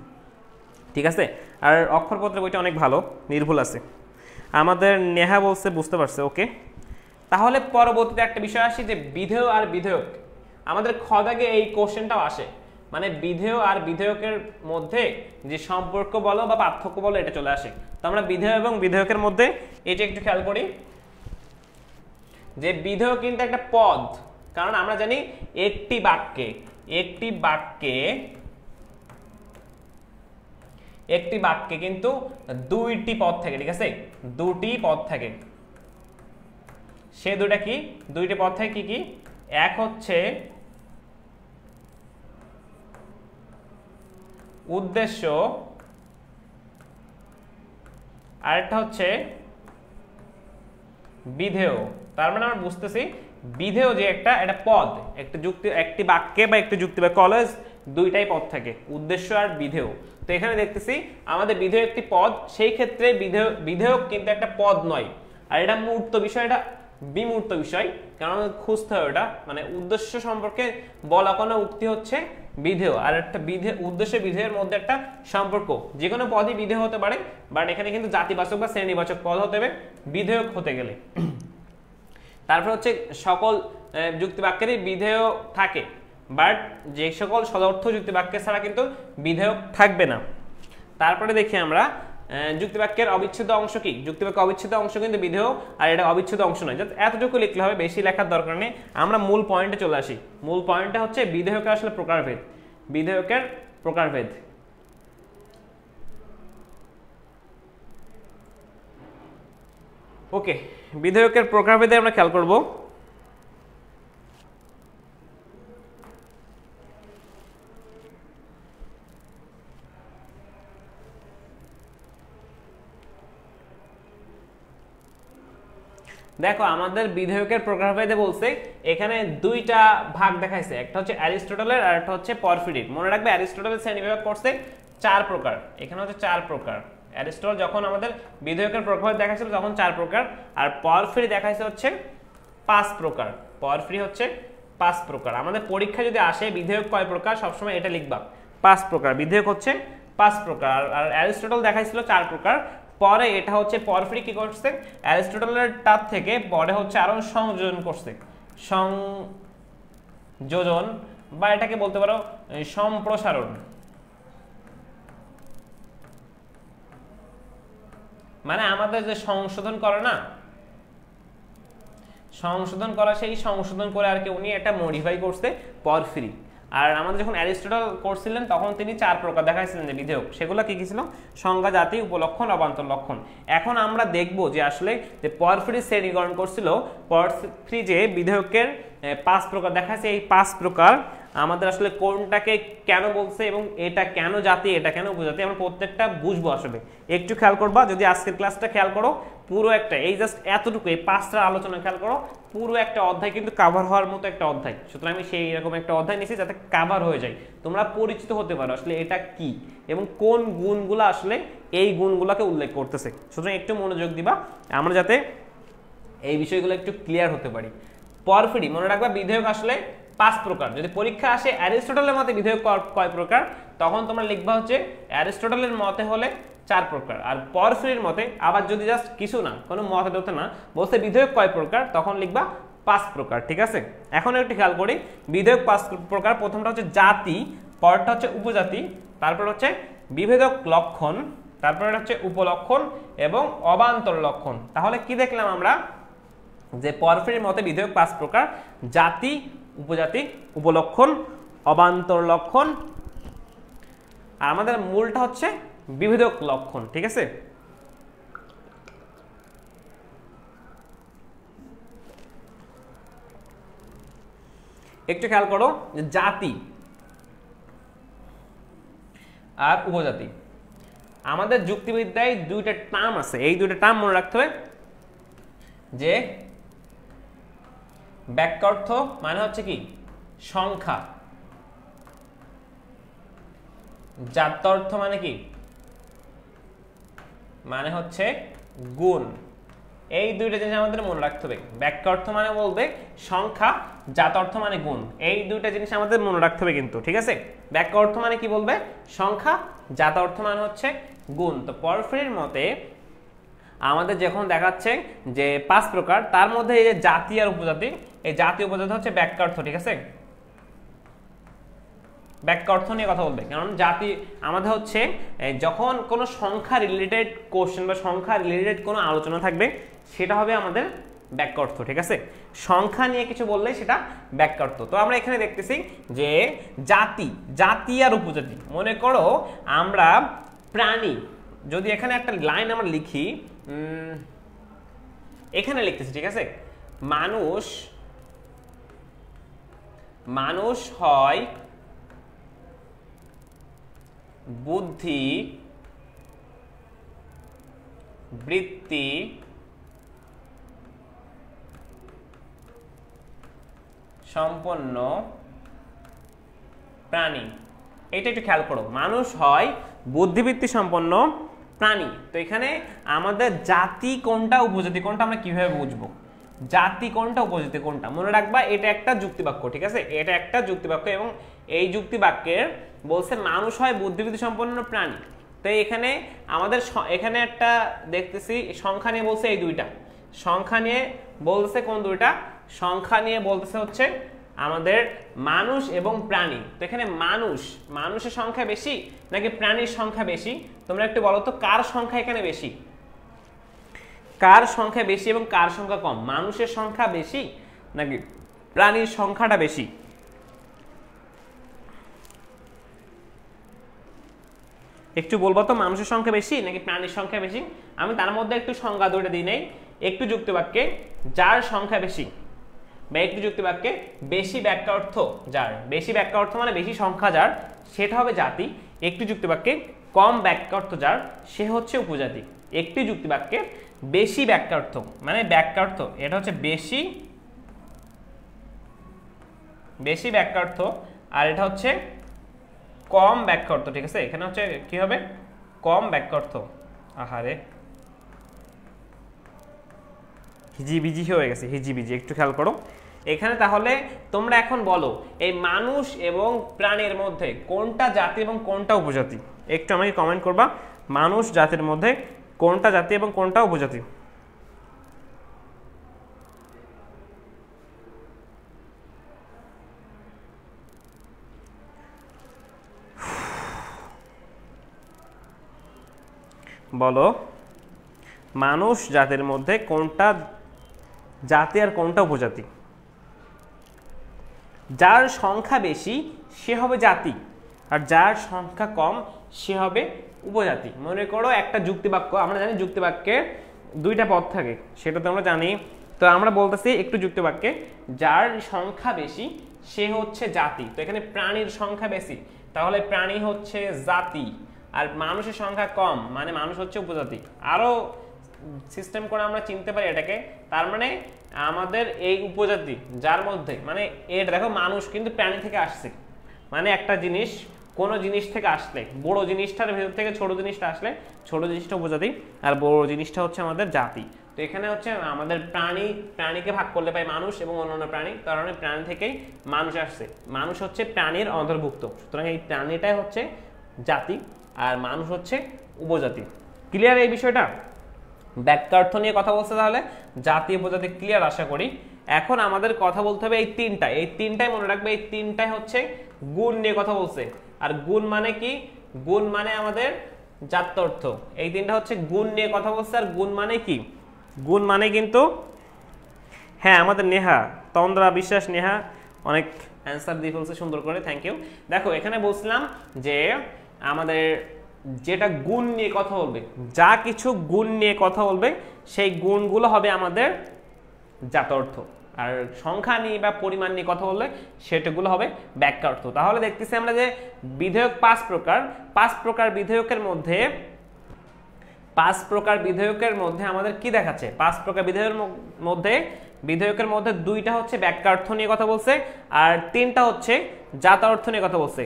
ঠিক আছে। আর অক্ষরপত্রের বইটা অনেক ভালো, নির্ভুল আছে। আমাদের নেহা বলছে বুঝতে পারছে, ওকে। তাহলে পরবর্তীতে একটা বিষয় আসি যে বিধেয় আর বিধেয়ক, আমাদের খদাগে এই কোশ্চেনটাও আসে, মানে বিধেয় আর বিধেয়কের মধ্যে যে সম্পর্ক বলো বা পার্থক্য বলো এটা চলে আসে। তো আমরা বিধেয় এবং বিধেয়কের মধ্যে এটা একটু খেয়াল করি যে বিধেয় কিন্তু একটা পদ, কারণ আমরা জানি একটি বাক্যে কিন্তু দুইটি পদ থাকে, ঠিক আছে, দুটি পদ থাকে। সে দুটা কি, দুইটি পদ থাকে, কি কি? এক হচ্ছে উদ্দেশ্য, আরেকটা হচ্ছে বিধেয়। তার মানে আমরা বুঝতেছি বিধেয় যে এটা পদ, একটা যুক্তি, একটি বাক্যে বা একটি যুক্তি বা কলেজ দুইটাই পদ থাকে, উদ্দেশ্য আর বিধেয়। তো এখানে দেখতেছি আমাদের বিধেয় একটি পদ, সেই ক্ষেত্রে বিধেয়ক কিন্তু একটা পদ নয়, আর এটা মূর্ত বিষয়, এটা বিমূর্ত বিষয়, কারণ খুঁজতে হয় ওটা, মানে উদ্দেশ্য সম্পর্কে বলা কোনো উক্তি হচ্ছে বিধেয়, আর একটা উদ্দেশ্য বিধেয়ের মধ্যে একটা সম্পর্ক। যে কোনো পদই বিধেয় হতে পারে, বাট এখানে কিন্তু জাতিবাচক বা শ্রেণীবাচক পদ হতে হবে বিধেয়ক হতে গেলে। তারপর হচ্ছে সকল যুক্তিবাক্যেরই বিধেয় থাকে, বাট যে সকল সদর্থ যুক্তিবাক্য ছাড়া কিন্তু বিধেয়ক থাকবে না। তারপরে দেখি আমরা যুক্তিবাক্যের অবিচ্ছেদ্য অংশ কি। যুক্তিবাক্য অবিচ্ছেদ্য অংশ কিন্তু বিধেয়, আর এটা অবিচ্ছেদ্য অংশ নয়। জাস্ট এতটুকু লিখলে হবে, বেশি লেখার দরকার নেই। আমরা মূল পয়েন্টে চলে আসি। মূল পয়েন্টটা হচ্ছে বিধেয়কের আসলে প্রকারভেদ। বিধেয়কের প্রকারভেদ, ওকে। বিধেয়কের প্রকারভেদে আমরা খেয়াল করব। দেখো আমাদের বিধেয়কের প্রকারভেদে বলছে এখানে দুইটা ভাগ দেখাইছে, একটা হচ্ছে অ্যারিস্টটলের আর একটা হচ্ছে পরফিরির। মনে রাখবে অ্যারিস্টটলের শ্রেণীবিভাগ করছে 4 প্রকার, এখানে হচ্ছে 4 প্রকার। অ্যারিস্টটল যখন আমাদের বিধেয়কের প্রকারভেদ দেখাইছিল তখন 4 প্রকার, আর পরফিরি দেখাইছে হচ্ছে 5 প্রকার। পরফিরি হচ্ছে 5 প্রকার। আমাদের পরীক্ষা যদি আসে বিধেয়ক কয় প্রকার, সবসময় এটা লিখবা 5 প্রকার। বিধেয়ক হচ্ছে 5 প্রকার, আর অ্যারিস্টটল দেখাইছিল 4 প্রকার। পরে এটা হচ্ছে পরফিরি কি করছে, অ্যারিস্টটলের টার থেকে পরে হচ্ছে আরো সংযোজন করছে, সংযোজন বা এটাকে বলতে পারো সম্প্রসারণ। মানে আমাদের যে সংশোধন করে না, সংশোধন করা, সেই সংশোধন করে আর কি উনি এটা মডিফাই করছে পরফিরি। আর আমাদের যখন অ্যারিস্টটল করছিলেন তখন তিনি 4 প্রকার দেখাইছিলেন যে বিধেয়ক, সেগুলো কি কি ছিল, সংজ্ঞা, জাতি, উপলক্ষণ, অবান্তর লক্ষণ। এখন আমরা দেখব যে আসলে যে পরফিরি শ্রেণীকরণ করছিল, পরফিরি যে বিধেয়কের 5 প্রকার দেখাচ্ছে, এই 5 প্রকার আমাদের আসলে কোনটাকে কেন বলছে এবং এটা কেন জাতি, এটা কেন উপজাতি, আমরা প্রত্যেকটা বুঝবো। আসলে একটু খেয়াল করবা, যদি আজকের ক্লাসটা খেয়াল করো, পুরো একটা এই জাস্ট এতটুকু এই 5টা আলোচনা খেয়াল করো, পুরো একটা অধ্যায় কিন্তু কাভার হওয়ার মতো একটা অধ্যায়। সুতরাং আমি সেই রকম একটা অধ্যায় নিয়েছি যাতে কাভার হয়ে যায়, তোমরা পরিচিত হতে পারো আসলে এটা কি এবং কোন গুণগুলো আসলে এই গুণগুলোকে উল্লেখ করতেছে। সুতরাং একটু মনোযোগ দিবা, আমরা যাতে এই বিষয়গুলো একটু ক্লিয়ার হতে পারি। পরফিরি মনে রাখবা বিধেয়ক আসলে 5 প্রকার। যদি পরীক্ষা আসে অ্যারিস্টটলের মতে বিধেয়ক কয় প্রকার, তখন তোমরা লিখবা হচ্ছে অ্যারিস্টটলের মতে হলে 4 প্রকার, আর পরফিরির মতে আবার যদি জাস্ট কিছু না, কোনো মতে দতে না, বলতে বিধেয়ক কয় প্রকার, তখন লিখবা 5 প্রকার। ঠিক আছে, এখন একটু খেয়াল করি। বিধেয়ক 5 প্রকার। প্রথমটা হচ্ছে জাতি, পরটা হচ্ছে উপজাতি, তারপর হচ্ছে বিভেদক লক্ষণ, তারপর হচ্ছে উপলক্ষণ এবং অবান্তর লক্ষণ। তাহলে কি দেখলাম আমরা, যে পরফিরির মতে বিধেয়ক 5 প্রকার: জাতি, উপজাতি, উপলক্ষণ, অবান্তর লক্ষণ, আর আমাদের মূলটা হচ্ছে বিভেদক লক্ষণ। ঠিক আছে, একটু খেয়াল করো যে জাতি আর উপজাতি, আমাদের যুক্তিবিদ্যায় দুইটা টার্ম আছে, এই দুইটা টার্ম মনে রাখতে হবে। যে বাক্যার্থ মানে হচ্ছে কি সংখ্যা, জাত্যর্থ মানে কি, মানে হচ্ছে গুণ। এই দুইটা জিনিস আমাদের মনে রাখতে হবে। বাক্যার্থ মানে বলবে সংখ্যা, জাত্যর্থ মানে গুণ। এই দুইটা জিনিস আমাদের মনে রাখতে হবে কিন্তু। ঠিক আছে, বাক্যার্থ মানে কি বলবে সংখ্যা, জাত্যর্থ মানে হচ্ছে গুণ। তো পরফিরির মতে আমাদের যখন দেখাচ্ছে যে 5 প্রকার, তার মধ্যে এই যে জাতি আর উপজাতি, এই জাতি উপজাতি হচ্ছে বাক্যার্থ। ঠিক আছে, বাক্যার্থ নিয়ে কথা বলবে, কারণ জাতি আমাদের হচ্ছে যখন কোনো সংখ্যা রিলেটেড কোশ্চেন বা সংখ্যা রিলেটেড কোনো আলোচনা থাকবে, সেটা হবে আমাদের বাক্যার্থ। ঠিক আছে, সংখ্যা নিয়ে কিছু বললে সেটা বাক্যার্থ। তো আমরা এখানে দেখতেছি যে জাতি, জাতি আর উপজাতি, মনে করো আমরা প্রাণী, যদি এখানে একটা লাইন আমরা লিখি, এখানে লিখতেছি। ঠিক আছে, মানুষ, মানুষ হয় বুদ্ধি, বৃত্তি, সম্পন্ন প্রাণী। এটা একটু খেয়াল করো, মানুষ হয় বুদ্ধিবৃত্তি সম্পন্ন প্রাণী। তো এখানে আমাদের জাতি কোনটা, উপজাতি কোনটা, আমরা কিভাবে বুঝবো? জাতি কোনটা উপজাতি কোনটা মনে রাখবা, এটা একটা যুক্তিবাক্য, ঠিক আছে, এটা একটা যুক্তিবাক্য এবং এই যুক্তিবাক্যের বলছে মানুষ হয় বুদ্ধিবৃত্তি সম্পন্ন প্রাণী। তো এখানে আমাদের এখানে একটা দেখতেছি সংখ্যা নিয়ে বলছে, এই দুইটা সংখ্যা নিয়ে বলছে, কোন দুইটা সংখ্যা নিয়ে বলতেছে হচ্ছে আমাদের মানুষ এবং প্রাণী। তো এখানে মানুষের সংখ্যা বেশি নাকি প্রাণীর সংখ্যা বেশি, তোমরা একটু বলো তো কার সংখ্যা এখানে বেশি, কার সংখ্যা বেশি এবং কার সংখ্যা কম, মানুষের সংখ্যা বেশি নাকি প্রাণীর সংখ্যাটা বেশি? একটু বলবো তো মানুষের সংখ্যা বেশি নাকি প্রাণীর সংখ্যা বেশি? আমি তার মধ্যে একটু সংজ্ঞা দুইটা দিই নেই। একটু যুক্তিবাক্যে যার সংখ্যা বেশি, বা একটু যুক্তিবাক্যে বেশি ব্যাখ্যা অর্থ যার, বেশি ব্যাখ্যা অর্থ মানে বেশি সংখ্যা যার, সেটা হবে জাতি। একটু যুক্তিবাক্যে কম ব্যাখ্যা অর্থ যার, সে হচ্ছে উপজাতি। একটি যুক্তিবাক্যে বেশি ব্যাখ্যা অর্থ মানে ব্যাখ্যা অর্থ, এটা হচ্ছে বেশি ব্যাখ্যা অর্থ, আর এটা হচ্ছে কম ব্যাখ্যা অর্থ, ঠিক আছে। এখানে হচ্ছে কি হবে, কম ব্যাখ্যা অর্থ। আহারে হিজিবিজি হয়ে গেছে, হিজিবিজি, একটু খেয়াল করো এখানে। তাহলে তোমরা এখন বলো এই মানুষ এবং প্রাণীর মধ্যে কোনটা জাতি এবং কোনটা উপজাতি, একটু আমাকে কমেন্ট করবা। মানুষ জাতির মধ্যে কোনটা জাতি এবং কোনটা উপজাতি? বলো মানুষ জাতির মধ্যে কোনটা জাতি আর কোনটা উপজাতি? যার সংখ্যা বেশি সে হবে জাতি, আর যার সংখ্যা কম সে হবে উপজাতি। মনে করো একটা যুক্তিবাক্য, আমরা জানি যুক্তিবাক্যে দুইটা পদ থাকে, সেটা তো আমরা জানি। তো আমরা বলতেছি একটু যুক্তিবাক্যে যার সংখ্যা বেশি সে হচ্ছে জাতি। তো এখানে প্রাণীর সংখ্যা বেশি, তাহলে প্রাণী হচ্ছে জাতি, আর মানুষের সংখ্যা কম মানে মানুষ হচ্ছে উপজাতি। আরো সিস্টেম করে আমরা চিনতে পারি এটাকে। তার মানে আমাদের এই উপজাতি যার মধ্যে, মানে এটা দেখো মানুষ কিন্তু প্রাণী থেকে আসছে, মানে একটা জিনিস কোনো জিনিস থেকে আসলে, বড় জিনিসটার ভেতর থেকে ছোট জিনিসটা আসলে ছোট জিনিসটা উপজাতি, আর বড় জিনিসটা হচ্ছে আমাদের জাতি। তো এখানে হচ্ছে আমাদের প্রাণীকে ভাগ করলে পাই মানুষ এবং অন্যান্য প্রাণী, তার মানে প্রাণী থেকেই মানুষ আসছে, মানুষ হচ্ছে প্রাণীর অন্তর্ভুক্ত। সুতরাং এই প্রাণীটাই হচ্ছে জাতি আর মানুষ হচ্ছে উপজাতি। ক্লিয়ার এই বিষয়টা? ব্যাখ্যা অর্থ নিয়ে কথা বলছে, তাহলে জাতি উপজাতি ক্লিয়ার আশা করি। এখন আমাদের কথা বলতে হবে এই তিনটাই মনে রাখবে, এই তিনটাই হচ্ছে গুণ নিয়ে কথা বলছে। আর গুণ মানে কি? গুণ মানে আমাদের জাত্য অর্থ। এই তিনটা হচ্ছে গুণ নিয়ে কথা বলছে। আর গুণ মানে কি? গুণ মানে কিন্তু, হ্যাঁ আমাদের নেহা তন্দ্রা বিশ্বাস নেহা অনেক অ্যান্সার দিয়ে ফেলছে সুন্দর করে, থ্যাংক ইউ। দেখো এখানে বলছিলাম যে আমাদের যেটা গুণ নিয়ে কথা বলবে, যা কিছু গুণ নিয়ে কথা বলবে সেই গুণগুলো হবে আমাদের জাত অর্থ, আর সংখ্যা নিয়ে বা পরিমাণ নিয়ে কথা বললে সেটাগুলো হবে ব্যাখ্যা অর্থ। তাহলে দেখতেছি আমরা যে বিধেয়ক 5 প্রকার বিধেয়কের মধ্যে আমাদের কি দেখাচ্ছে? 5 প্রকার বিধেয়কের মধ্যে 2টা হচ্ছে ব্যাখ্যা অর্থ নিয়ে কথা বলছে, আর 3টা হচ্ছে জাত অর্থ নিয়ে কথা বলছে।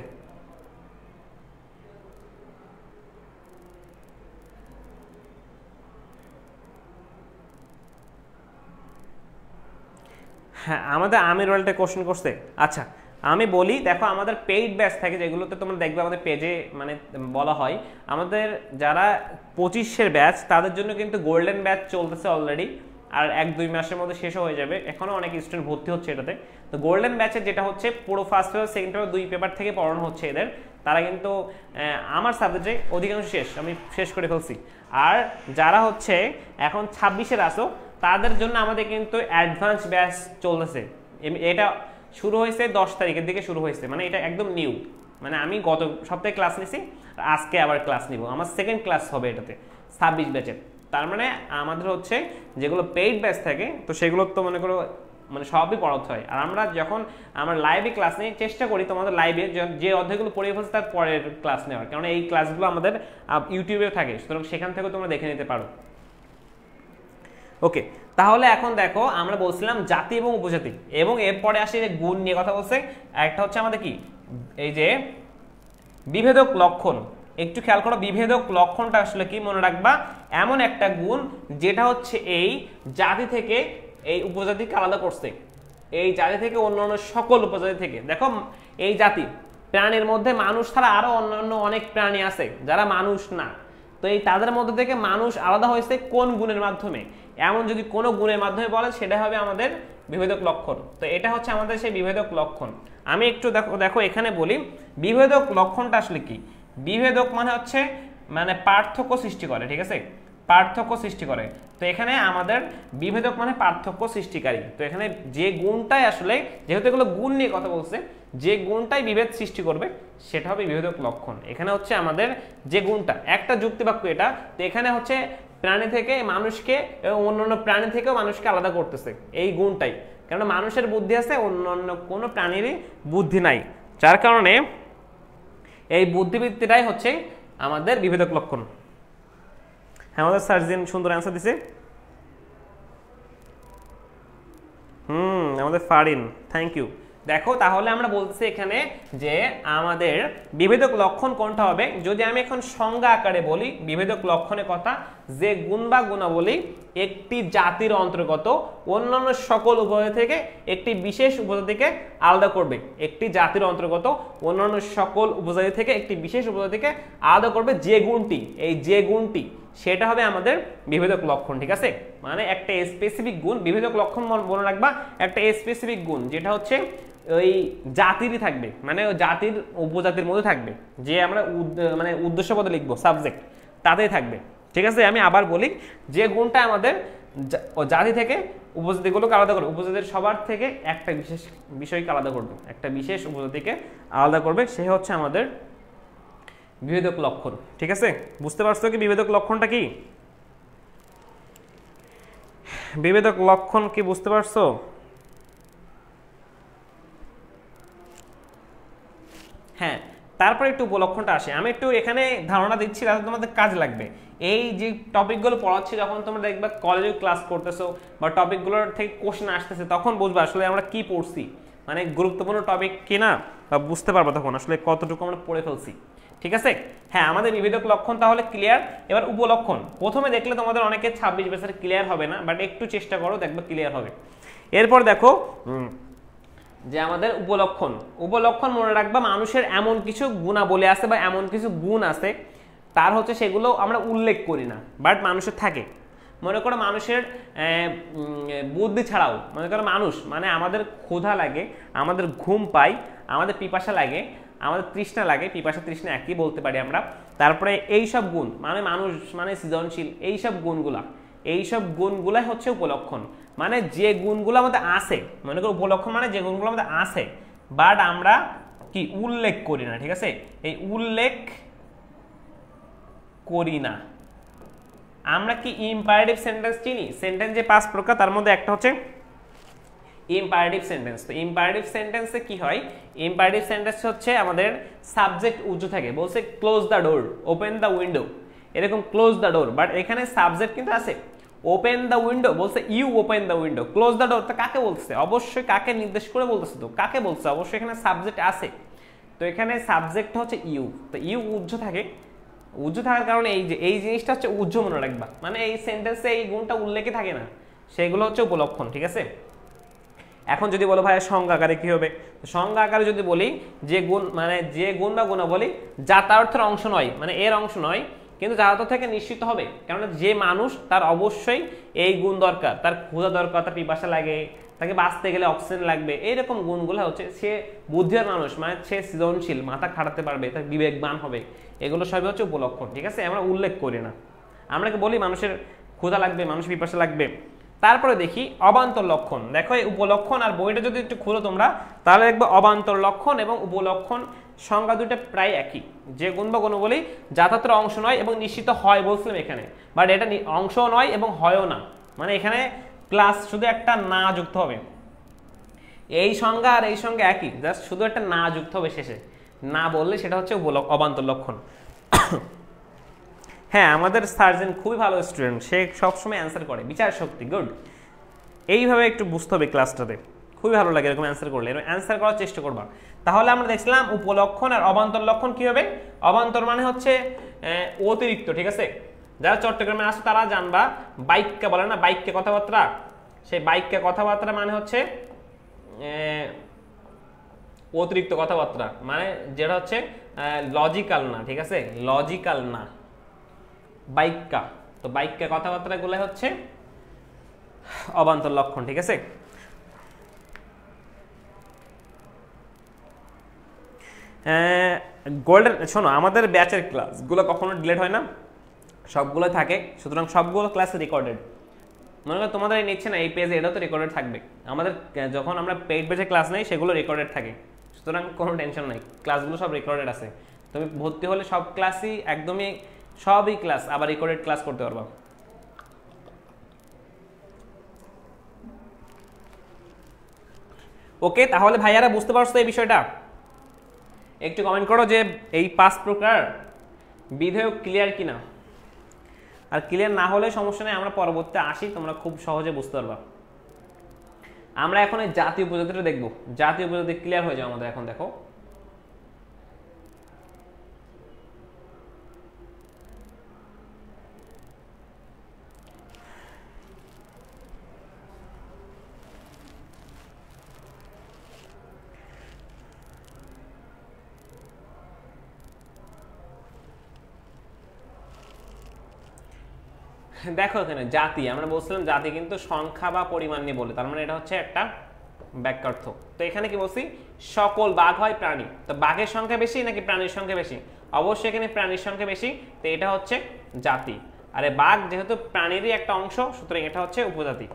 হ্যাঁ আমাদের আমির ওয়ালটা কোশ্চেন করছে। আচ্ছা আমি বলি, দেখো আমাদের পেইড ব্যাচ থাকে যেগুলোতে তোমরা দেখবে আমাদের পেজে মানে বলা হয়, আমাদের যারা 25-এর ব্যাচ তাদের জন্য কিন্তু গোল্ডেন ব্যাচ চলতেছে অলরেডি, আর 1-2 মাসের মধ্যে শেষও হয়ে যাবে। এখনও অনেক স্টুডেন্ট ভর্তি হচ্ছে এটাতে। তো গোল্ডেন ব্যাচের যেটা হচ্ছে পুরো first paper second paper 2 paper থেকে পড়ানো হচ্ছে এদের, তারা কিন্তু আমার সাবজেক্টে অধিকাংশ আমি শেষ করে ফেলছি। আর যারা হচ্ছে এখন 26-এর আসো তাদের জন্য আমাদের কিন্তু অ্যাডভান্স ব্যাচ চলতেছে। এটা শুরু হয়েছে 10 তারিখের দিকে শুরু হয়েছে, মানে এটা একদম নিউ। মানে আমি গত সপ্তাহে ক্লাস নিছি, আজকে আবার ক্লাস নিব, আমার সেকেন্ড ক্লাস হবে এটাতে 26 ব্যাচের। তার মানে আমাদের হচ্ছে যেগুলো পেইড ব্যাচ থাকে তো সেগুলো তো মনে করো মানে সবই পড়াতে হয়। আর আমরা যখন আমরা লাইভে ক্লাস নিই চেষ্টা করি তোমাদের লাইভে যে অধ্যায়গুলো পড়িয়ে ফেলছে তার পরের ক্লাস নেওয়ার, কারণ এই ক্লাসগুলো আমাদের ইউটিউবেও থাকে, সুতরাং সেখান থেকেও তোমরা দেখে নিতে পারো। ওকে, তাহলে এখন দেখো আমরা বলছিলাম জাতি এবং উপজাতি, এবং এরপরে আসে যে গুণ নিয়ে কথা বলছে। একটা হচ্ছে আমাদের কি, এই যে বিভেদক লক্ষণ। একটু খেয়াল করো বিভেদক লক্ষণটা আসলে কি, মনে রাখবা এমন একটা গুণ যেটা হচ্ছে এই জাতি থেকে এই উপজাতিকে আলাদা করছে, এই জাতি থেকে অন্যান্য সকল উপজাতি থেকে। দেখো এই জাতি প্রাণীর মধ্যে মানুষ ছাড়া আরো অন্যান্য অনেক প্রাণী আছে যারা মানুষ না, তো এই তাদের মধ্যে থেকে মানুষ আলাদা হয়েছে কোন গুণের মাধ্যমে, এমন যদি কোনো গুণের মাধ্যমে বলে সেটা হবে আমাদের বিভেদক লক্ষণ। তো এটা হচ্ছে আমাদের সেই বিভেদক লক্ষণ। আমি একটু দেখো এখানে বলি বিভেদক লক্ষণটা আসলে কি। বিভেদক মানে হচ্ছে মানে পার্থক্য সৃষ্টি করে, ঠিক আছে, পার্থক্য সৃষ্টি করে। তো এখানে আমাদের বিভেদক মানে পার্থক্য সৃষ্টিকারী। তো এখানে যে গুণটাই আসলে, যেহেতু এগুলো গুণ নিয়ে কথা বলছে, যে গুণটাই বিভেদ সৃষ্টি করবে সেটা হবে বিভেদক লক্ষণ। এখানে হচ্ছে আমাদের যে গুণটা, একটা যুক্তিবাক্য এটা, তো এখানে হচ্ছে প্রাণী থেকে মানুষকে এবং অন্যান্য প্রাণী থেকেও মানুষকে আলাদা করতেছে এই গুণটাই, কেননা মানুষের বুদ্ধি আছে, অন্যান্য কোনো প্রাণীরই বুদ্ধি নাই, যার কারণে এই বুদ্ধিবৃত্তিটাই হচ্ছে আমাদের বিভেদক লক্ষণ। হ্যাঁ, আমাদের সার্জিন সুন্দর অ্যান্সার দিছে। আমাদের ফারিন, থ্যাংক ইউ। দেখো তাহলে আমরা বলছি এখানে যে আমাদের বিভেদক লক্ষণ কোনটা হবে। যদি আমি এখন সংজ্ঞা আকারে বলি বিভেদক লক্ষণের কথা, যে গুণ বা গুণাবলী একটি জাতির অন্তর্গত অন্যান্য সকল উপজাতি থেকে একটি বিশেষ উপজাতিকে আলাদা করবে, একটি জাতির অন্তর্গত অন্যান্য সকল উপজাতি থেকে একটি বিশেষ উপজাতিকে আলাদা করবে যে গুণটি, এই যে গুণটি সেটা হবে আমাদের বিভেদক লক্ষণ, ঠিক আছে। মানে একটা স্পেসিফিক গুণ, বিভেদক লক্ষণ মনে রাখবা একটা স্পেসিফিক গুণ যেটা হচ্ছে ওই জাতিরই থাকবে, মানে ওই জাতির উপজাতির মধ্যে থাকবে, যে আমরা মানে উদ্দেশ্য পদে লিখবো সাবজেক্ট তাতেই থাকবে, ঠিক আছে। আমি আবার বলি, যে গুণটা আমাদের জাতি থেকে উপজাতিগুলোকে আলাদা করবে, উপজাতির সবার থেকে একটা বিশেষ বিষয়কে আলাদা করবে, একটা বিশেষ উপজাতিকে আলাদা করবে, সে হচ্ছে আমাদের বিভেদক লক্ষণ, ঠিক আছে। বুঝতে পারছো কি বিভেদক লক্ষণটা কি? বিভেদক লক্ষণ কি বুঝতে পারছো? হ্যাঁ, তারপরে একটু উপলক্ষণটা আসে। আমি একটু এখানে ধারণা দিচ্ছি, তাহলে তোমাদের কাজ লাগবে। এই যে টপিকগুলো পড়াচ্ছি, যখন তোমরা দেখবে কলেজে ক্লাস করতেছো বা টপিকগুলোর থেকে কোশ্চেন আসতেছে, তখন বুঝবে আসলে আমরা কি পড়ছি, মানে গুরুত্বপূর্ণ টপিক কিনা, বা বুঝতে পারবো তখন আসলে কতটুকু আমরা পড়ে ফেলছি, ঠিক আছে। হ্যাঁ, আমাদের বিভেদক লক্ষণ তাহলে ক্লিয়ার। এবার উপলক্ষণ প্রথমে দেখলে তোমাদের অনেকে 26 বছর ক্লিয়ার হবে না, বাট একটু চেষ্টা করো, দেখবে ক্লিয়ার হবে। এরপর দেখো যে আমাদের উপলক্ষণ, উপলক্ষণ মনে রাখবা মানুষের এমন কিছু গুণাবলী আছে বা এমন কিছু গুণ আছে, তার হচ্ছে সেগুলো আমরা উল্লেখ করি না, বাট মানুষের থাকে। মনে করো মানুষের বুদ্ধি ছাড়াও, মনে করো মানুষ মানে আমাদের ক্ষুধা লাগে, আমাদের ঘুম পাই, আমাদের পিপাসা লাগে, আমাদের তৃষ্ণা লাগে, পিপাসা তৃষ্ণা একই বলতে পারি আমরা। তারপরে এইসব গুণ মানে মানুষ মানে সৃজনশীল, এইসব গুণগুলাই হচ্ছে উপলক্ষণ। মানে যে গুণগুলো আমাদের আছে, মনে করো উপলক্ষণ মানে যে গুণগুলো আমাদের আছে বাট আমরা কি উল্লেখ করি না, ঠিক আছে। এই উল্লেখ করি না। আমরা কি ইম্পারেটিভ সেন্টেন্স চিনি? সেন্টেন্স যে 5 প্রকার, তার মধ্যে একটা হচ্ছে ইম্পারেটিভ সেন্টেন্স। তো ইম্পারেটিভ সেন্টেন্সে কি হয়? ইম্পারেটিভ সেন্টেন্স হচ্ছে আমাদের সাবজেক্ট উজ্জ্ব থাকে, বলছে close the door, open the window, এরকম ক্লোজ দ্য ডোর, বাট এখানে সাবজেক্ট কিন্তু আছে। ওপেন দ্য উইন্ডো বলছে you open the window, close the door তো কাকে বলছে? অবশ্যই কাকে নির্দেশ করে বলতেছে, তো কাকে বলছে? অবশ্যই এখানে সাবজেক্ট আছে, তো এখানে সাবজেক্ট হচ্ছে ইউ, তো ইউ উজ্জ্ব থাকে। উজ্জ্ব থাকার কারণে এই জিনিসটা হচ্ছে উজ্জ্ব মনে রাখবা, মানে এই সেন্টেন্সে এই গুণটা উল্লেখে থাকে না, সেগুলো হচ্ছে উপলক্ষণ, ঠিক আছে। এখন যদি বলো ভাই সংজ্ঞা আকারে কি হবে, সংজ্ঞা আকারে যদি বলি যে গুণ মানে যে গুণ বা গুণাবলী যাতায়াতের অংশ নয়, মানে এর অংশ নয় কিন্তু যাতায়াত থেকে নিশ্চিত হবে, কারণ যে মানুষ তার অবশ্যই এই গুণ দরকার, তার ক্ষুধা দরকার, তার পিপাসা লাগে, তাকে বাঁচতে গেলে অক্সিজেন লাগবে, এইরকম গুণগুলো হচ্ছে সে বুদ্ধির মানুষ, মানে সে সৃজনশীল, মাথা খাটাতে পারবে, তার বিবেকবান হবে, এগুলো সবই হচ্ছে উপলক্ষণ, ঠিক আছে। আমরা উল্লেখ করি না, আমরা বলি মানুষের ক্ষুধা লাগবে, মানুষের পিপাসা লাগবে। তারপরে দেখি অবান্তর লক্ষণ। দেখো এই উপলক্ষণ আর বইটা যদি একটু খুলো তোমরা, তাহলে দেখবে অবান্তর লক্ষণ এবং উপলক্ষণ সংজ্ঞা দুটো প্রায় একই। যে গুণ বা গুণাবলী যাতায়াতের অংশ নয় এবং নিশ্চিত হয় বলছিলাম এখানে, বাট এটা অংশও নয় এবং হয়ও না, মানে এখানে প্লাস শুধু একটা না যুক্ত হবে। এই সংজ্ঞা আর এই সংজ্ঞা একই, জাস্ট শুধু একটা না যুক্ত হবে শেষে, না বললে সেটা হচ্ছে অবান্তর লক্ষণ। হ্যাঁ, আমাদের সার্জেন খুবই ভালো স্টুডেন্ট, সে সবসময় অ্যান্সার করে, বিচার শক্তি গুড। এইভাবে একটু বুঝতে হবে ক্লাসটাতে, খুবই ভালো লাগে এরকম অ্যান্সার করলে, এরকম অ্যান্সার করার চেষ্টা করবা। তাহলে আমরা দেখছিলাম উপলক্ষণ আর অবান্তর লক্ষণ কি হবে। অবান্তর মানে হচ্ছে অতিরিক্ত, ঠিক আছে। যারা চট্টগ্রামে আসো তারা জানবা, বাইককে বলে না, বাইককে কথাবার্তা, সেই বাক্যে কথাবার্তা মানে হচ্ছে অতিরিক্ত কথাবার্তা, মানে যেটা হচ্ছে লজিক্যাল না, ঠিক আছে, লজিক্যাল না বাক্যা। তো বাক্যে কথাবার্তা গুলো হচ্ছে অবান্তর লক্ষণ, ঠিক আছে। গোল্ডেন, শোনো আমাদের ব্যাচের ক্লাসগুলো কখনো ডিলিট হয় না, সবগুলো থাকে, সুতরাং সবগুলো ক্লাস রেকর্ডেড। মনে করো তোমাদের নিচ্ছে না এই পেজে, এটাও তো রেকর্ডেড থাকবে। আমাদের যখন আমরা পেইড বেচে ক্লাস নেই সেগুলো রেকর্ডেড থাকে, সুতরাং কোনো টেনশন নাই, ক্লাসগুলো সব রেকর্ডেড আছে। তুমি ভর্তি হলে সব ক্লাসই একদমই সবই ক্লাস আবার রেকর্ডেড ক্লাস করতে পারবা। ওকে, তাহলে ভাইয়ারা বুঝতে পারছো এই বিষয়টা? একটু কমেন্ট করো যে এই 5 প্রকার বিধেয় ক্লিয়ার কিনা। আর ক্লিয়ার না হলে সমস্যা নেই, আমরা পরবর্তীতে আসি, তোমরা খুব সহজে বুঝতে পারবা। আমরা এখন এই জাতীয় উপজাতিটা দেখব, জাতীয় উপজাতি ক্লিয়ার হয়ে যাবে আমাদের। এখন দেখো দেখো এখানে জাতি, আমরা বলছিলাম জাতি কিন্তু সংখ্যা বা পরিমাণ নিয়ে বলে, তার মানে এটা হচ্ছে একটা বাক্যার্থ। তো এখানে কি বলছি, সকল বাঘ হয় প্রাণী, তো বাঘের সংখ্যা বেশি নাকি প্রাণীর সংখ্যা বেশি? অবশ্যই এখানে প্রাণীর সংখ্যা বেশি, তো এটা হচ্ছে জাতি। আরে বাঘ যেহেতু প্রাণীরই একটা অংশ, সুতরাং এটা হচ্ছে উপজাতি।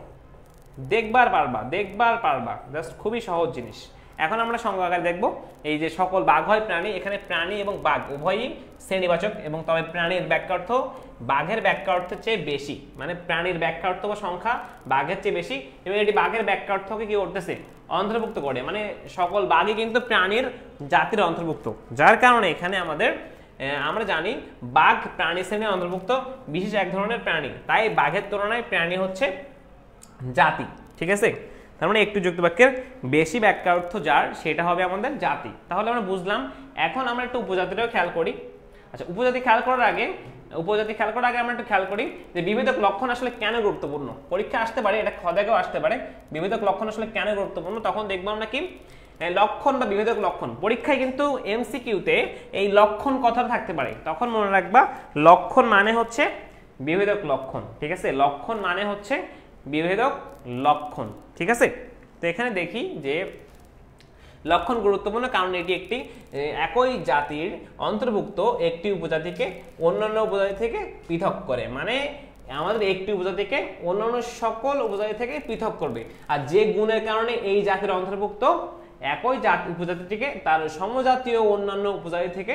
দেখবার পারবা, জাস্ট খুবই সহজ জিনিস। এখন আমরা সংজ্ঞা আকারে দেখব, এই যে সকল বাঘ হয় প্রাণী, এখানে প্রাণী এবং বাঘ উভয়ই শ্রেণীবাচক, এবং তবে প্রাণীর ব্যাখ্যার্থ বাঘের ব্যাখ্যার্থের চেয়ে বেশি, মানে প্রাণীর ব্যাখ্যার্থ বা সংখ্যা বাঘের চেয়ে বেশি, এবং এটি বাঘের ব্যাখ্যার্থকে কি করতেছে, অন্তর্ভুক্ত করে, মানে সকল বাঘই কিন্তু প্রাণীর জাতির অন্তর্ভুক্ত। যার কারণে এখানে আমরা জানি বাঘ প্রাণী শ্রেণীর অন্তর্ভুক্ত বিশেষ এক ধরনের প্রাণী, তাই বাঘের তুলনায় প্রাণী হচ্ছে জাতি, ঠিক আছে। তার মানে একটু যুক্ত বাক্যের বেশি ব্যাখ্যার্থ যার, সেটা হবে আমাদের জাতি। তাহলে আমরা বুঝলাম। এখন আমরা একটু উপজাতিটাও খেয়াল করি। আচ্ছা, উপজাতি খেয়াল করার আগে আমরা একটু খেয়াল করি যে বিভেদক লক্ষণ আসলে কেন গুরুত্বপূর্ণ। পরীক্ষা আসতে পারে, এটা খদাকেও আসতে পারে, বিভেদক লক্ষণ আসলে কেন গুরুত্বপূর্ণ। তখন দেখবো আমরা কি লক্ষণ বা বিভেদক লক্ষণ। পরীক্ষায় কিন্তু এমসিকিউতে এই লক্ষণ কথা থাকতে পারে, তখন মনে রাখবা লক্ষণ মানে হচ্ছে বিভেদক লক্ষণ, ঠিক আছে। লক্ষণ মানে হচ্ছে বিভেদক লক্ষণ, ঠিক আছে। তো এখানে দেখি যে লক্ষণ গুরুত্বপূর্ণ কারণ এটি একটি একই জাতির অন্তর্ভুক্ত একটি উপজাতিকে অন্যান্য উপজাতি থেকে পৃথক করে, মানে আমাদের একটি উপজাতিকে অন্যান্য সকল উপজাতি থেকে পৃথক করবে। আর যে গুণের কারণে এই জাতির অন্তর্ভুক্ত একই উপজাতিটিকে তার সমজাতীয় অন্যান্য উপজাতি থেকে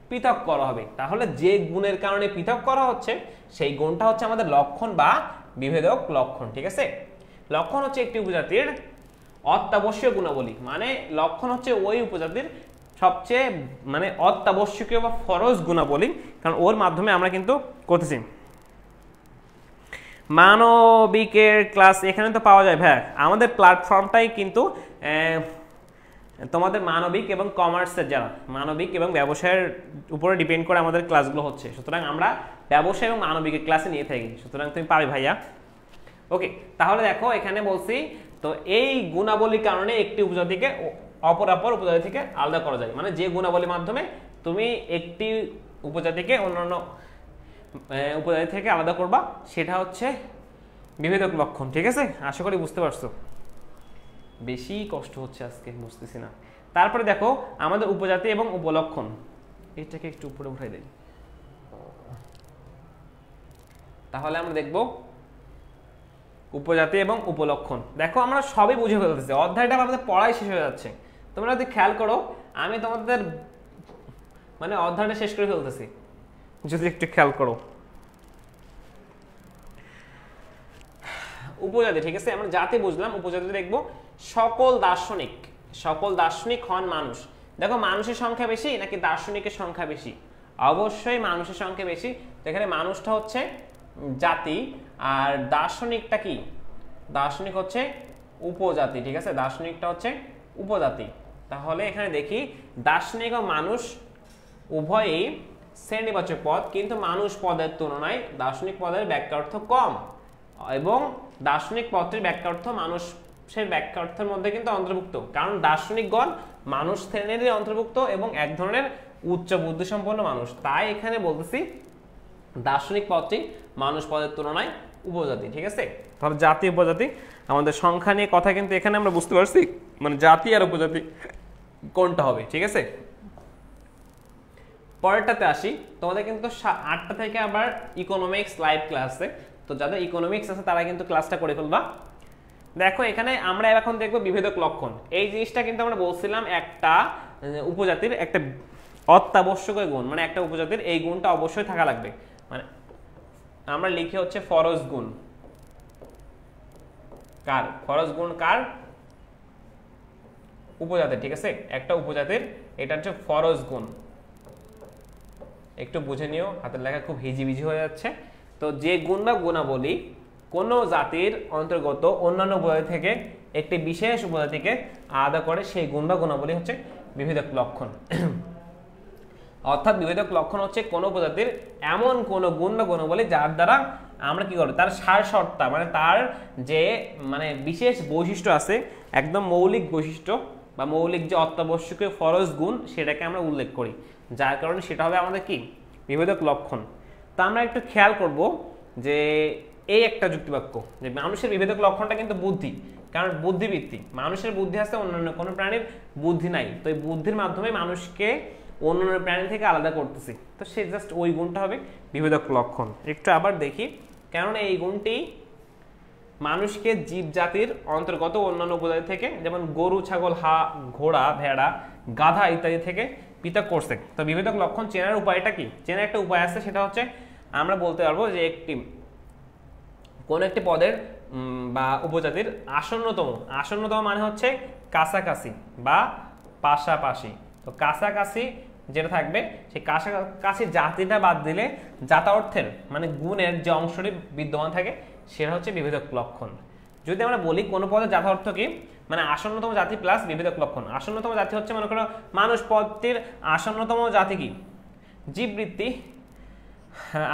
পৃথক করা হবে, তাহলে যে গুণের কারণে পৃথক করা হচ্ছে সেই গুণটা হচ্ছে আমাদের লক্ষণ বা বিভেদক লক্ষণ, ঠিক আছে। লক্ষণ হচ্ছে একটি উপজাতির অত্যাবশ্যক গুণাবলী, মানে লক্ষণ হচ্ছে ওই উপজাতির সবচেয়ে মানে অত্যাবশ্যকীয় বা ফরজ গুণাবলী, কারণ ওর মাধ্যমে আমরা কিন্তু করতেছি। মানবিকের ক্লাস এখানে তো পাওয়া যায় ভাই, আমাদের প্ল্যাটফর্মটাই কিন্তু তোমাদের মানবিক এবং কমার্সের যারা মানবিক এবং ব্যবসায়ের উপরে ডিপেন্ড করে আমাদের ক্লাসগুলো হচ্ছে, সুতরাং আমরা ব্যবসায় এবং মানবিকের ক্লাসে নিয়ে থাকি, সুতরাং তুমি পাবে ভাইয়া। ওকে, তাহলে দেখো এখানে বলছি তো এই গুণাবলীর কারণে একটি উপজাতিকে অপর উপজাতি থেকে আলাদা করা যায়, মানে যে গুণাবলীর মাধ্যমে তুমি একটি উপজাতিকে অন্যান্য উপজাতি থেকে আলাদা করবা সেটা হচ্ছে বিভেদক লক্ষণ, ঠিক আছে। আশা করি বুঝতে পারছো, বেশি কষ্ট হচ্ছে আজকে, বুঝতেছি না। তারপরে দেখো আমাদের উপজাতি এবং উপলক্ষণ, এটাকে একটু উপরে উঠাই দেই, তাহলে আমরা দেখব উপজাতি এবং উপলক্ষণ। দেখো আমরা সবই বুঝে ফেলতেছি, অধ্যায়টা আমাদের পড়াই শেষ হয়ে যাচ্ছে। তোমরা যদি খেয়াল করো আমি তোমাদের মানে অধ্যায়টা শেষ করে ফেলতেছি, যদি একটু খেয়াল করো। উপজাতি, ঠিক আছে, আমরা জাতি বুঝলাম, উপজাতি দেখবো সকল দার্শনিক হন মানুষ। দেখো মানুষের সংখ্যা বেশি নাকি দার্শনিকের সংখ্যা বেশি? অবশ্যই মানুষের সংখ্যা বেশি, যেখানে মানুষটা হচ্ছে জাতি আর দার্শনিকটা কি, দার্শনিক হচ্ছে উপজাতি, ঠিক আছে, দার্শনিকটা হচ্ছে উপজাতি। তাহলে এখানে দেখি দার্শনিক ও মানুষ উভয়ই শ্রেণীবাচক পদ, কিন্তু মানুষ পদের তুলনায় দার্শনিক পদের ব্যাখ্যার্থ কম, এবং দার্শনিক পদটির ব্যাখ্যার্থ মানুষের ব্যাখ্যার্থের মধ্যে কিন্তু অন্তর্ভুক্ত, কারণ দার্শনিকগণ মানুষ শ্রেণীরই অন্তর্ভুক্ত এবং এক ধরনের উচ্চ বুদ্ধিসম্পন্ন মানুষ। তাই এখানে বলতেছি দার্শনিক পদটি মানুষ পদের তুলনায় উপজাতি। ঠিক আছে, তাহলে জাতি উপজাতি আমাদের সংখ্যা নিয়ে কথা কিন্তু এখানে আমরা বুঝতে পারছি, মানে জাতি আর উপজাতি কোনটা হবে। ঠিক আছে, পরেরটাতে আসি। তোমাদের কিন্তু 8টা থেকে আবার ইকোনমিক্স লাইভ ক্লাস আছে, তো যাদের ইকোনমিক্স আছে তারা কিন্তু ক্লাসটা করে ফেলবা। দেখো এখানে আমরা এখন দেখবো বিভেদক লক্ষণ। এই জিনিসটা কিন্তু আমরা বলছিলাম একটা উপজাতির একটা অত্যাবশ্যকীয় গুণ, মানে একটা উপজাতির এই গুণটা অবশ্যই থাকা লাগবে। মানে আমরা লিখি হচ্ছে ফরজ গুণ কার, ফরজ গুণ কার, উপজাতির। ঠিক আছে, একটা উপজাতির এটা হচ্ছে ফরজ গুণ। একটু বুঝে নিও, হাতের লেখা খুব হিজিবিজি হয়ে যাচ্ছে। তো যে গুণ বা গুণাবলী কোনো জাতির অন্তর্গত অন্যান্য উপজাতি থেকে একটি বিশেষ উপজাতিকে আলাদা করে, সেই গুণ বা গুণাবলী হচ্ছে বিভেদক লক্ষণ। অর্থাৎ বিভেদক লক্ষণ হচ্ছে কোনো উপজাতির এমন কোনো গুণ বা গুণাবলী যার দ্বারা আমরা কি করি, তার সারসত্তা মানে তার যে মানে বিশেষ বৈশিষ্ট্য আছে, একদম মৌলিক বৈশিষ্ট্য বা মৌলিক যে অত্যাবশ্যকীয় ফরজ গুণ সেটাকে আমরা উল্লেখ করি, যার কারণে সেটা হবে আমাদের কি বিভেদক লক্ষণ। তা আমরা একটু খেয়াল করব যে এই একটা যুক্তিবাক্য যে মানুষের বিভেদক লক্ষণটা কিন্তু বুদ্ধি, কারণ বুদ্ধিবৃত্তি, মানুষের বুদ্ধি আছে, অন্যান্য কোনো প্রাণীর বুদ্ধি নাই। তো এই বুদ্ধির মাধ্যমে মানুষকে অন্যান্য প্রাণী থেকে আলাদা করতেছি, তো সে জাস্ট ওই গুণটা হবে বিভেদক লক্ষণ। একটু আবার দেখি, কারণ এই গুণটি মানুষকে জীবজাতির অন্তর্গত অন্যান্য উপজাতি থেকে, যেমন গরু, ছাগল, ঘোড়া, ভেড়া, গাধা ইত্যাদি থেকে পৃথক করছে। তো বিভেদক লক্ষণ চেনার উপায়টা কি? চেনার একটা উপায় আছে, সেটা হচ্ছে আমরা বলতে পারবো যে কোন একটি পদের বা উপজাতির আসন্নতম মানে হচ্ছে কাছাকাছি বা পাশাপাশি। তো কাছাকাছি যেটা থাকবে, সেই কাছাকাছি জাতিটা বাদ দিলে জাতা অর্থের মানে গুণের যে অংশটি বিদ্যমান থাকে সেটা হচ্ছে বিভেদক লক্ষণ। যদি আমরা বলি কোন পদের জাতা অর্থ কি, মানে আসন্নতম জাতি প্লাস বিভেদক লক্ষণ। আসন্নতম জাতি হচ্ছে মনে করো মানুষ পদটির আসন্নতম জাতি কি জীববৃত্তি,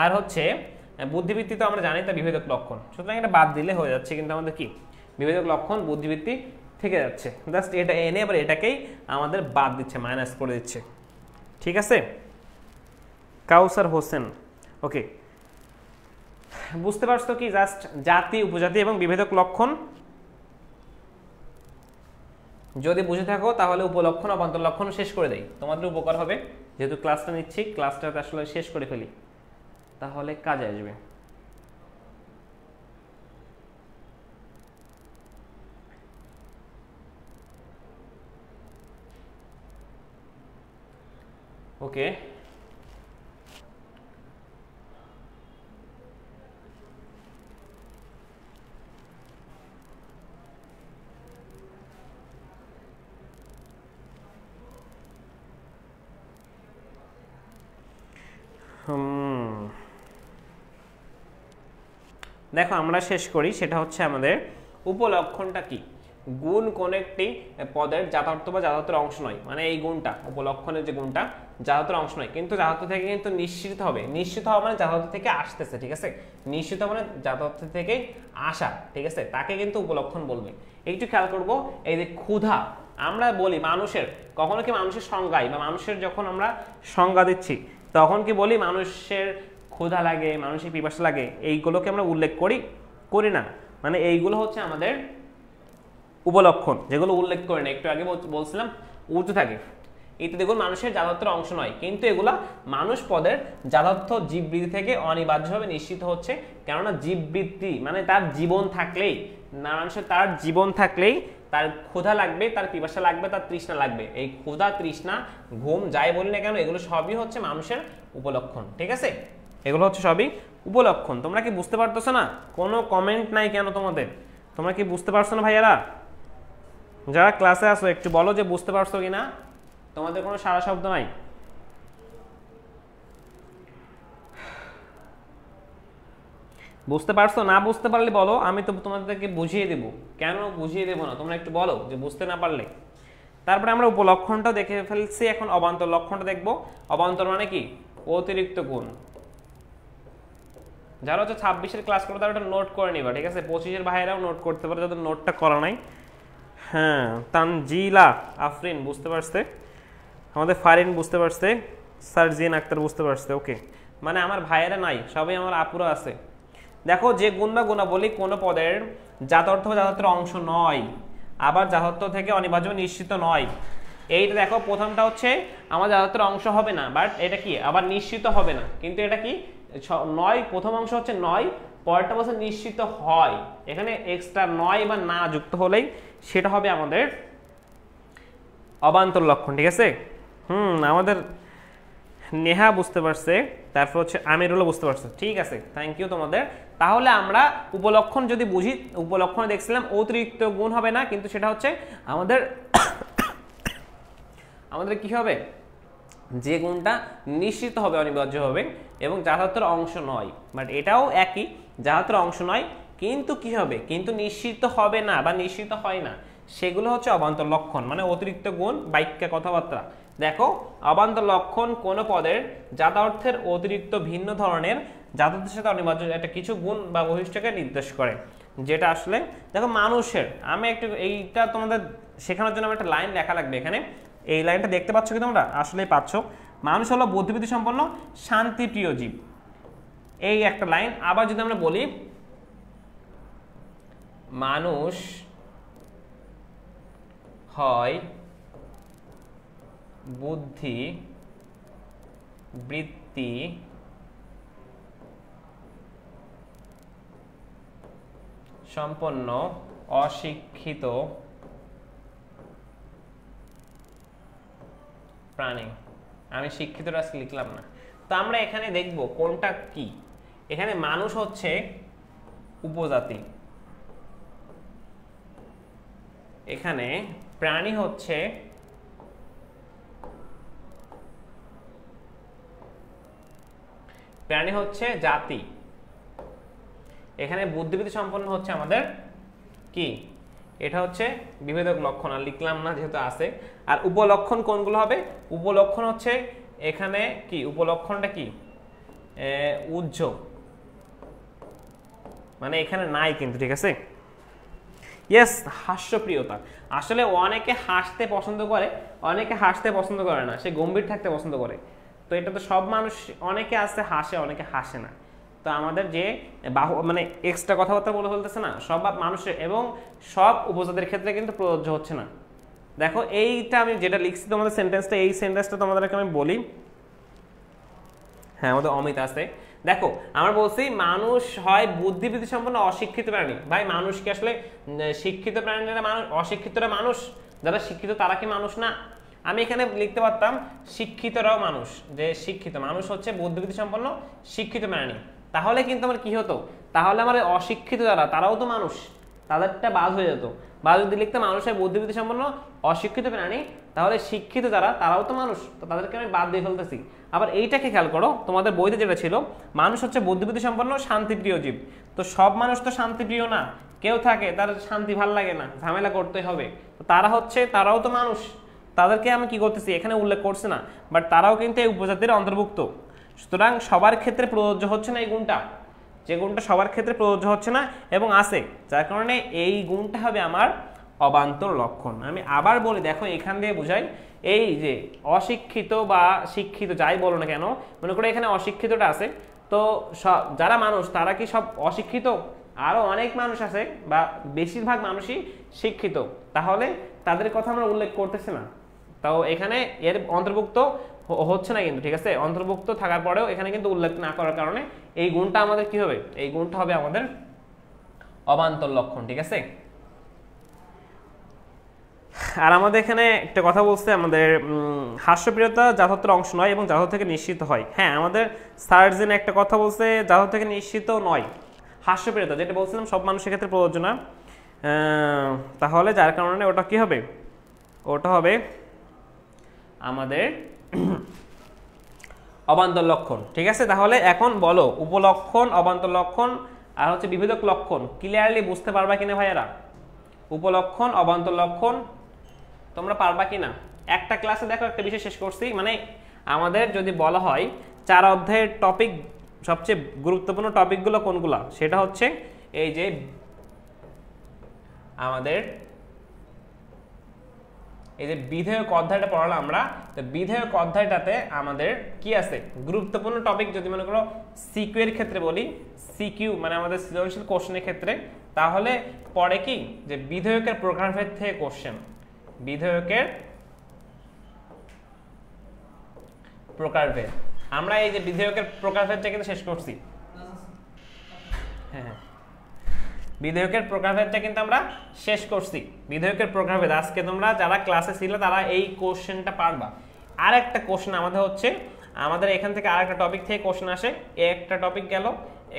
আর হচ্ছে বুদ্ধিবৃত্তি তো আমরা জানি তা বিভেদক লক্ষণ, সুতরাং এটা বাদ দিলে হয়ে যাচ্ছে কিন্তু আমাদের কি বিভেদক লক্ষণ বুদ্ধিবৃত্তি থেকে যাচ্ছে, জাস্ট এটা এনে আবার এটাকেই আমাদের বাদ দিচ্ছে, মাইনাস করে দিচ্ছে। ঠিক আছে, কাউসার হোসেন, ওকে, বুঝতে পারছো কি জাস্ট জাতি, উপজাতি এবং বিভেদক লক্ষণ যদি বুঝে থাকো তাহলে উপলক্ষণ অবান্তর লক্ষণ শেষ করে দেই, তোমাদের উপকার হবে। যেহেতু ক্লাসটা নিচ্ছি, ক্লাসটা আসলে শেষ করে ফেলি, তাহলে কাজে আসবে। ওকে, দেখো আমরা শেষ করি, সেটা হচ্ছে আমাদের উপলক্ষণটা কি। গুণ কোন একটি পদের জাতার্থ বা জাতার্থের অংশ নয়, মানে এই গুণটা উপলক্ষণের যে গুণটা জাতার্থের অংশ নয়, কিন্তু জাতার্থ থেকে কিন্তু নিশ্চিত হবে। নিশ্চিত হওয়া মানে জাতার্থ থেকে আসতেছে, ঠিক আছে, নিশ্চিত মানে জাতার্থ থেকে আসা, ঠিক আছে, তাকে কিন্তু উপলক্ষণ বলবে। একটু খেয়াল করব, এই যে ক্ষুধা আমরা বলি মানুষের, কখনো কি মানুষের সংজ্ঞায় বা মানুষের যখন আমরা সংজ্ঞা দিচ্ছি তখন কি বলি মানুষের ক্ষুধা লাগে, মানুষের পিপাসা লাগে, এইগুলোকে আমরা উল্লেখ করি না, মানে এইগুলো হচ্ছে আমাদের উপলক্ষণ, যেগুলো উল্লেখ করে না, একটু আগে বলছিলাম উর্দু থাকে ইত্যাদিগুলো মানুষের যাথার্থের অংশ নয়, কিন্তু এগুলা মানুষ পদের যাথার্থ জীববৃত্তি থেকে অনিবার্যভাবে নিশ্চিত হচ্ছে। কেননা জীববৃত্তি মানে তার জীবন থাকলেই, মানুষের তার জীবন থাকলেই তার ক্ষুধা লাগবে, তার পিপাসা লাগবে, তার তৃষ্ণা লাগবে। এই ক্ষুধা, তৃষ্ণা, ঘুম যাই বলি না কেন, এগুলো সবই হচ্ছে মানুষের উপলক্ষণ, ঠিক আছে, এগুলো হচ্ছে সবই উপলক্ষণ। তোমরা কি বুঝতে পারতেছো না? কোনো কমেন্ট নাই কেন তোমাদের? তোমরা কি বুঝতে পারছো না ভাইয়ারা? যারা ক্লাসে আসো একটু বলো যে বুঝতে পারছো কিনা, তোমাদের কোনো সারা শব্দ নাই। বুঝতে পারছো? না বুঝতে পারলে বলো, আমি তো তোমাদেরকে বুঝিয়ে দেব। কেন বুঝিয়ে দেবো না, তোমরা একটু বলো যে বুঝতে না পারলে। তারপরে আমরা উপলক্ষণটা দেখে ফেলছি, এখন অবান্তর লক্ষণটা দেখবো। অবান্তর মানে কি? অতিরিক্ত গুণ। যারা হচ্ছে 26-এর ক্লাস করবে তারা ওটা নোট করে নিবা, ঠিক আছে? 25-এর ভাইরাও নোট করতে পারে যাদের নোটটা করা নাই। হ্যাঁ, তানজিলা আফরিন বুঝতে পারছে, আমাদের ফারিন বুঝতে পারছে, সারজিন আক্তার বুঝতে পারছে। ওকে, মানে আমার ভাইয়েরা নাই, সবাই আমার আপুরা আছে। দেখো, যে গুণ বা গুণাবলী কোনো পদের জাতর্থ বা জাতত্বের অংশ নয়, আবার জাতত্ব থেকে অনিবার্য নিশ্চিত নয়। এইটা দেখো, প্রথমটা হচ্ছে আমার জাতত্বের অংশ হবে না, বাট এটা কি আবার নিশ্চিত হবে না, কিন্তু এটা কি নয়, প্রথম অংশ হচ্ছে নয়, পরেরটা বলছে নিশ্চিত হয়। এখানে এক্সট্রা নয় বা না যুক্ত হলেই সেটা হবে আমাদের অবান্তর লক্ষণ, ঠিক আছে? আমাদের নেহা বুঝতে পারছে, তারপর হচ্ছে আমিরুলও বুঝতে পারছে, ঠিক আছে, থ্যাংক ইউ তোমাদের। তাহলে আমরা উপলক্ষণ যদি বুঝি, উপলক্ষণে দেখছিলাম অতিরিক্ত গুণ হবে না, কিন্তু সেটা হচ্ছে আমাদের আমাদের কি হবে, যে গুণটা নিশ্চিত হবে, অনিবার্য হবে এবং জাতত্বের অংশ নয়। বাট এটাও একই, জাতত্বের অংশ নয় কিন্তু কি হবে, কিন্তু নিশ্চিত হবে না বা নিশ্চিত হয় না, সেগুলো হচ্ছে অবান্তর লক্ষণ, মানে অতিরিক্ত গুণ, বাক্যে কথাবার্তা। দেখো, অবান্তর লক্ষণ কোন পদের জাতার্থের অতিরিক্ত ভিন্ন ধরনের জাতত্বের সাথে অনিবার্য একটা কিছু গুণ বা বৈশিষ্ট্যকে নির্দেশ করে, যেটা আসলে দেখো মানুষের, আমি একটু এইটা তোমাদের শেখানোর জন্য একটা লাইন লেখা লাগবে এখানে। এই লাইনটা দেখতে পাচ্ছ কি তোমরা? আসলেই পাচ্ছ। মানুষ হলো বুদ্ধিবৃত্তি সম্পন্ন শান্তিপ্রিয় জীব, এই একটা লাইন। আবার যদি আমরা বলি মানুষ হয় বুদ্ধি বৃত্তি সম্পন্ন অশিক্ষিত প্রাণী। আমি শিক্ষিতটা আজকে লিখলাম না, তো আমরা এখানে দেখব কোনটা কি। এখানে মানুষ হচ্ছে উপজাতি, এখানে প্রাণী হচ্ছে জাতি, এখানে বুদ্ধিবৃত্তি সম্পন্ন হচ্ছে আমাদের কি, এটা হচ্ছে বিভেদক লক্ষণ, আর লিখলাম না যেহেতু আছে। আর উপলক্ষণ কোনগুলো হবে? উপলক্ষণ হচ্ছে এখানে কি, উপলক্ষণটা কি, উজ্জ, মানে এখানে নাই কিন্তু, ঠিক আছে? ইয়েস, হাস্যপ্রিয়তা। আসলে অনেকে হাসতে পছন্দ করে, অনেকে হাসতে পছন্দ করে না, সে গম্ভীর থাকতে পছন্দ করে। তো এটা তো সব মানুষ, অনেকে আছে হাসে, অনেকে হাসে না। তো আমাদের যে মানে এক্সট্রা কথাবার্তা বলে ফেলতেছে না সব মানুষের, এবং সব উপজাতির ক্ষেত্রে কিন্তু প্রযোজ্য হচ্ছে না। দেখো, এইটা আমি যেটা লিখছি তোমাদের সেন্টেন্সটা, এই সেন্টেন্সটা তোমাদেরকে আমি বলি। হ্যাঁ, আমাদের অমিত আছে। দেখো, আমরা বলছি মানুষ হয় বুদ্ধিবৃত্তি সম্পন্ন অশিক্ষিত প্রাণী। ভাই, মানুষ কি আসলে শিক্ষিত প্রাণী যারা মানুষ, অশিক্ষিতরা মানুষ? যারা শিক্ষিত তারা কি মানুষ না? আমি এখানে লিখতে পারতাম শিক্ষিতরাও মানুষ, যে শিক্ষিত মানুষ হচ্ছে বুদ্ধিবৃত্তি সম্পন্ন শিক্ষিত প্রাণী। তাহলে কিন্তু আমার কি হতো, তাহলে আমার অশিক্ষিত যারা তারাও তো মানুষ, তাদেরটা বাদ হয়ে যেত। বা যদি লিখতে মানুষের বুদ্ধিবৃত্তি সম্পন্ন অশিক্ষিত প্রাণী, তাহলে শিক্ষিত যারা তারাও তো মানুষ, তো তাদেরকে আমি বাদ দিয়ে ফেলতেছি। আবার এইটাকে খেয়াল করো, তোমাদের বইতে যেটা ছিল, মানুষ হচ্ছে বুদ্ধিবৃত্তি সম্পন্ন শান্তিপ্রিয় জীব। তো সব মানুষ তো শান্তিপ্রিয় না, কেউ থাকে তার শান্তি ভাল লাগে না, ঝামেলা করতে হবে, তো তারাও তো মানুষ, তাদেরকে আমি কি করতেছি এখানে উল্লেখ করছি না, বাট তারাও কিন্তু এই উপজাতির অন্তর্ভুক্ত। সুতরাং সবার ক্ষেত্রে প্রযোজ্য হচ্ছে না এই গুণটা, যে গুণটা সবার ক্ষেত্রে প্রযোজ্য হচ্ছে না এবং আছে, যার কারণে এই গুণটা হবে আমার অবান্তর লক্ষণ। আমি আবার বলি, দেখো এখান দিয়ে বোঝাই, এই যে অশিক্ষিত বা শিক্ষিত যাই বলো না কেন, মনে করো এখানে অশিক্ষিতটা আছে, তো যারা মানুষ তারা কি সব অশিক্ষিত? আরো অনেক মানুষ আছে বা বেশিরভাগ মানুষই শিক্ষিত, তাহলে তাদের কথা আমরা উল্লেখ করতেছি না। তাও এখানে এর অন্তর্ভুক্ত হচ্ছে না কিন্তু, ঠিক আছে? অন্তর্ভুক্ত থাকার পরেও এখানে কিন্তু উল্লেখ না করার কারণে এই গুণটা আমাদের কি হবে, এই গুণটা হবে আমাদের অবান্তর লক্ষণ, ঠিক আছে? আর আমাদের এখানে একটা কথা বলছে, আমাদের হাস্যপ্রিয়তা জাতত্বের অংশ নয় এবং জাতক থেকে নিশ্চিত হয়। হ্যাঁ, আমাদের সার্জন একটা কথা বলছে, জাতক থেকে নিশ্চিত নয়। হাস্যপ্রিয়তা যেটা বলছিলাম সব মানুষের ক্ষেত্রে প্রযোজ্য না, তাহলে যার কারণে ওটা কি হবে, ওটা হবে আমাদের অবান্তর লক্ষণ, ঠিক আছে? তাহলে এখন বলো, উপলক্ষণ, অবান্তর লক্ষণ আর হচ্ছে বিভেদক লক্ষণ ক্লিয়ারলি বুঝতে পারবা কিনা ভাইয়েরা? উপলক্ষণ, অবান্তর লক্ষণ তোমরা পারবা কিনা? একটা ক্লাসে দেখো একটা বিষয় শেষ করছি, মানে আমাদের যদি বলা হয় 4 অধ্যায়ের টপিক সবচেয়ে গুরুত্বপূর্ণ টপিকগুলো কোনগুলো, সেটা হচ্ছে এই যে আমাদের এই যে বিধেয়ক অধ্যায়টা পড়ালাম আমরা, তো বিধেয়ক অধ্যায়টাতে আমাদের কি আছে গুরুত্বপূর্ণ টপিক। যদি মনে করো সিকিউ এর ক্ষেত্রে বলি, সিকিউ মানে আমাদের সৃজনশীল কোশ্চেনের ক্ষেত্রে, তাহলে পড়ে কি যে বিধেয়কের প্রকারভেদ থেকে কোশ্চেন, বিধেয়কের প্রকারভেদ। আমরা এই যে বিধেয়কের প্রকারভেদটা কিন্তু শেষ করছি। হ্যাঁ, বিধেয়কের প্রকারভেদটা কিন্তু আমরা শেষ করছি। বিধেয়কের প্রকারভেদ আজকে তোমরা যারা ক্লাসে ছিল তারা এই কোশ্চেনটা পারবা। আর একটা কোশ্চেন আমাদের হচ্ছে, আমাদের এখান থেকে আরেকটা টপিক থেকে কোশ্চেন আসে, একটা টপিক গেল,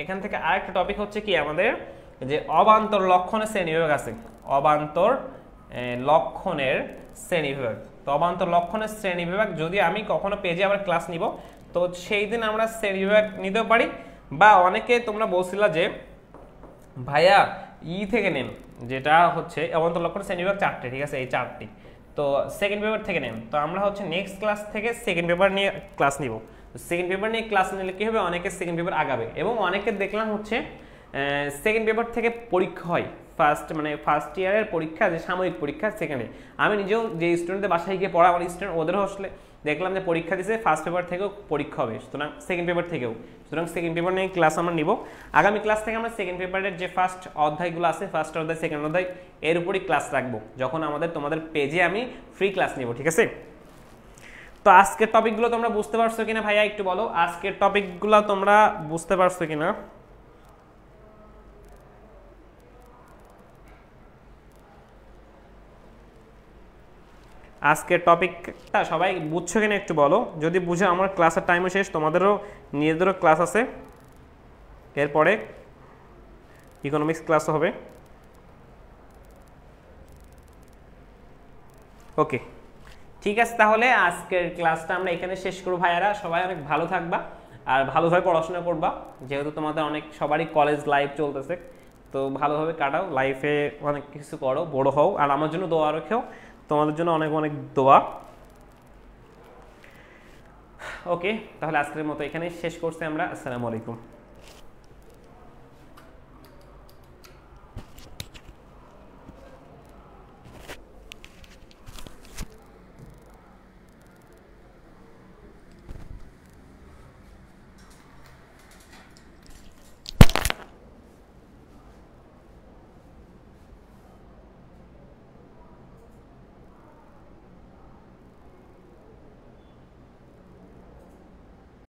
এখান থেকে আরেকটা টপিক হচ্ছে কি আমাদের যে অবান্তর লক্ষণের শ্রেণীবিভাগ আছে, অবান্তর লক্ষণের শ্রেণীবিভাগ। তো অবান্তর লক্ষণের শ্রেণীবিভাগ যদি আমি কখনো পেজে আবার ক্লাস নিব, তো সেই দিন আমরা শ্রেণীবিভাগ নিতেও পারি। বা অনেকে তোমরা বলছিলা যে ভাইয়া থেকে নেন, যেটা হচ্ছে অবান্তর লক্ষণের শ্রেণীবিভাগ 4টে, ঠিক আছে, এই 4টি, তো সেকেন্ড পেপার থেকে নেন। তো আমরা হচ্ছে নেক্সট ক্লাস থেকে সেকেন্ড পেপার নিয়ে ক্লাস নিব। সেকেন্ড পেপার নিয়ে ক্লাস নিলে কি হবে, অনেকে সেকেন্ড পেপার আগাবে। এবং অনেকে দেখলাম হচ্ছে সেকেন্ড পেপার থেকে পরীক্ষা হয়, ফার্স্ট ইয়ারের পরীক্ষা, যে সাময়িক পরীক্ষা সেকেন্ডে। আমি নিজেও যে স্টুডেন্টদের বাসায় গিয়ে পড়া, আমার স্টুডেন্ট ওদেরও আসলে দেখলাম যে পরীক্ষা দিয়েছে, ফার্স্ট পেপার থেকেও পরীক্ষা হবে, সুতরাং সেকেন্ড পেপার থেকেও। সুতরাং সেকেন্ড পেপার নিয়ে ক্লাস আমরা নিব। আগামী ক্লাস থেকে আমরা সেকেন্ড পেপারের যে ফার্স্ট অধ্যায়গুলো আছে, ফার্স্ট অধ্যায় সেকেন্ড অধ্যায় এর উপরই ক্লাস রাখবো, যখন তোমাদের পেজে আমি ফ্রি ক্লাস নিব, ঠিক আছে। তো আজকের টপিকগুলো তোমরা বুঝতে পারছো কিনা ভাইয়া একটু বলো, আজকের টপিকগুলো তোমরা বুঝতে পারছো কিনা? আজকের টপিকটা সবাই বুঝছো কিনা একটু বলো। যদি বুঝে, আমার ক্লাসের টাইমও শেষ, তোমাদেরও নিজেদেরও ক্লাস আছে, এরপরে ইকোনমিক্স ক্লাসও হবে। ওকে, ঠিক আছে, তাহলে আজকের ক্লাসটা আমরা এখানে শেষ করব। ভাইয়ারা সবাই অনেক ভালো থাকবা আর ভালোভাবে পড়াশোনা করবা, যেহেতু তোমাদের অনেক সবারই কলেজ লাইফ চলতেছে, তো ভালোভাবে কাটাও, লাইফে অনেক কিছু করো, বড় হও, আর আমার জন্য দোয়া রাখো, তোমাদের জন্য অনেক অনেক দোয়া। ওকে, তাহলে আজকের মতো এখানেই শেষ করছি আমরা। আসসালামু আলাইকুম।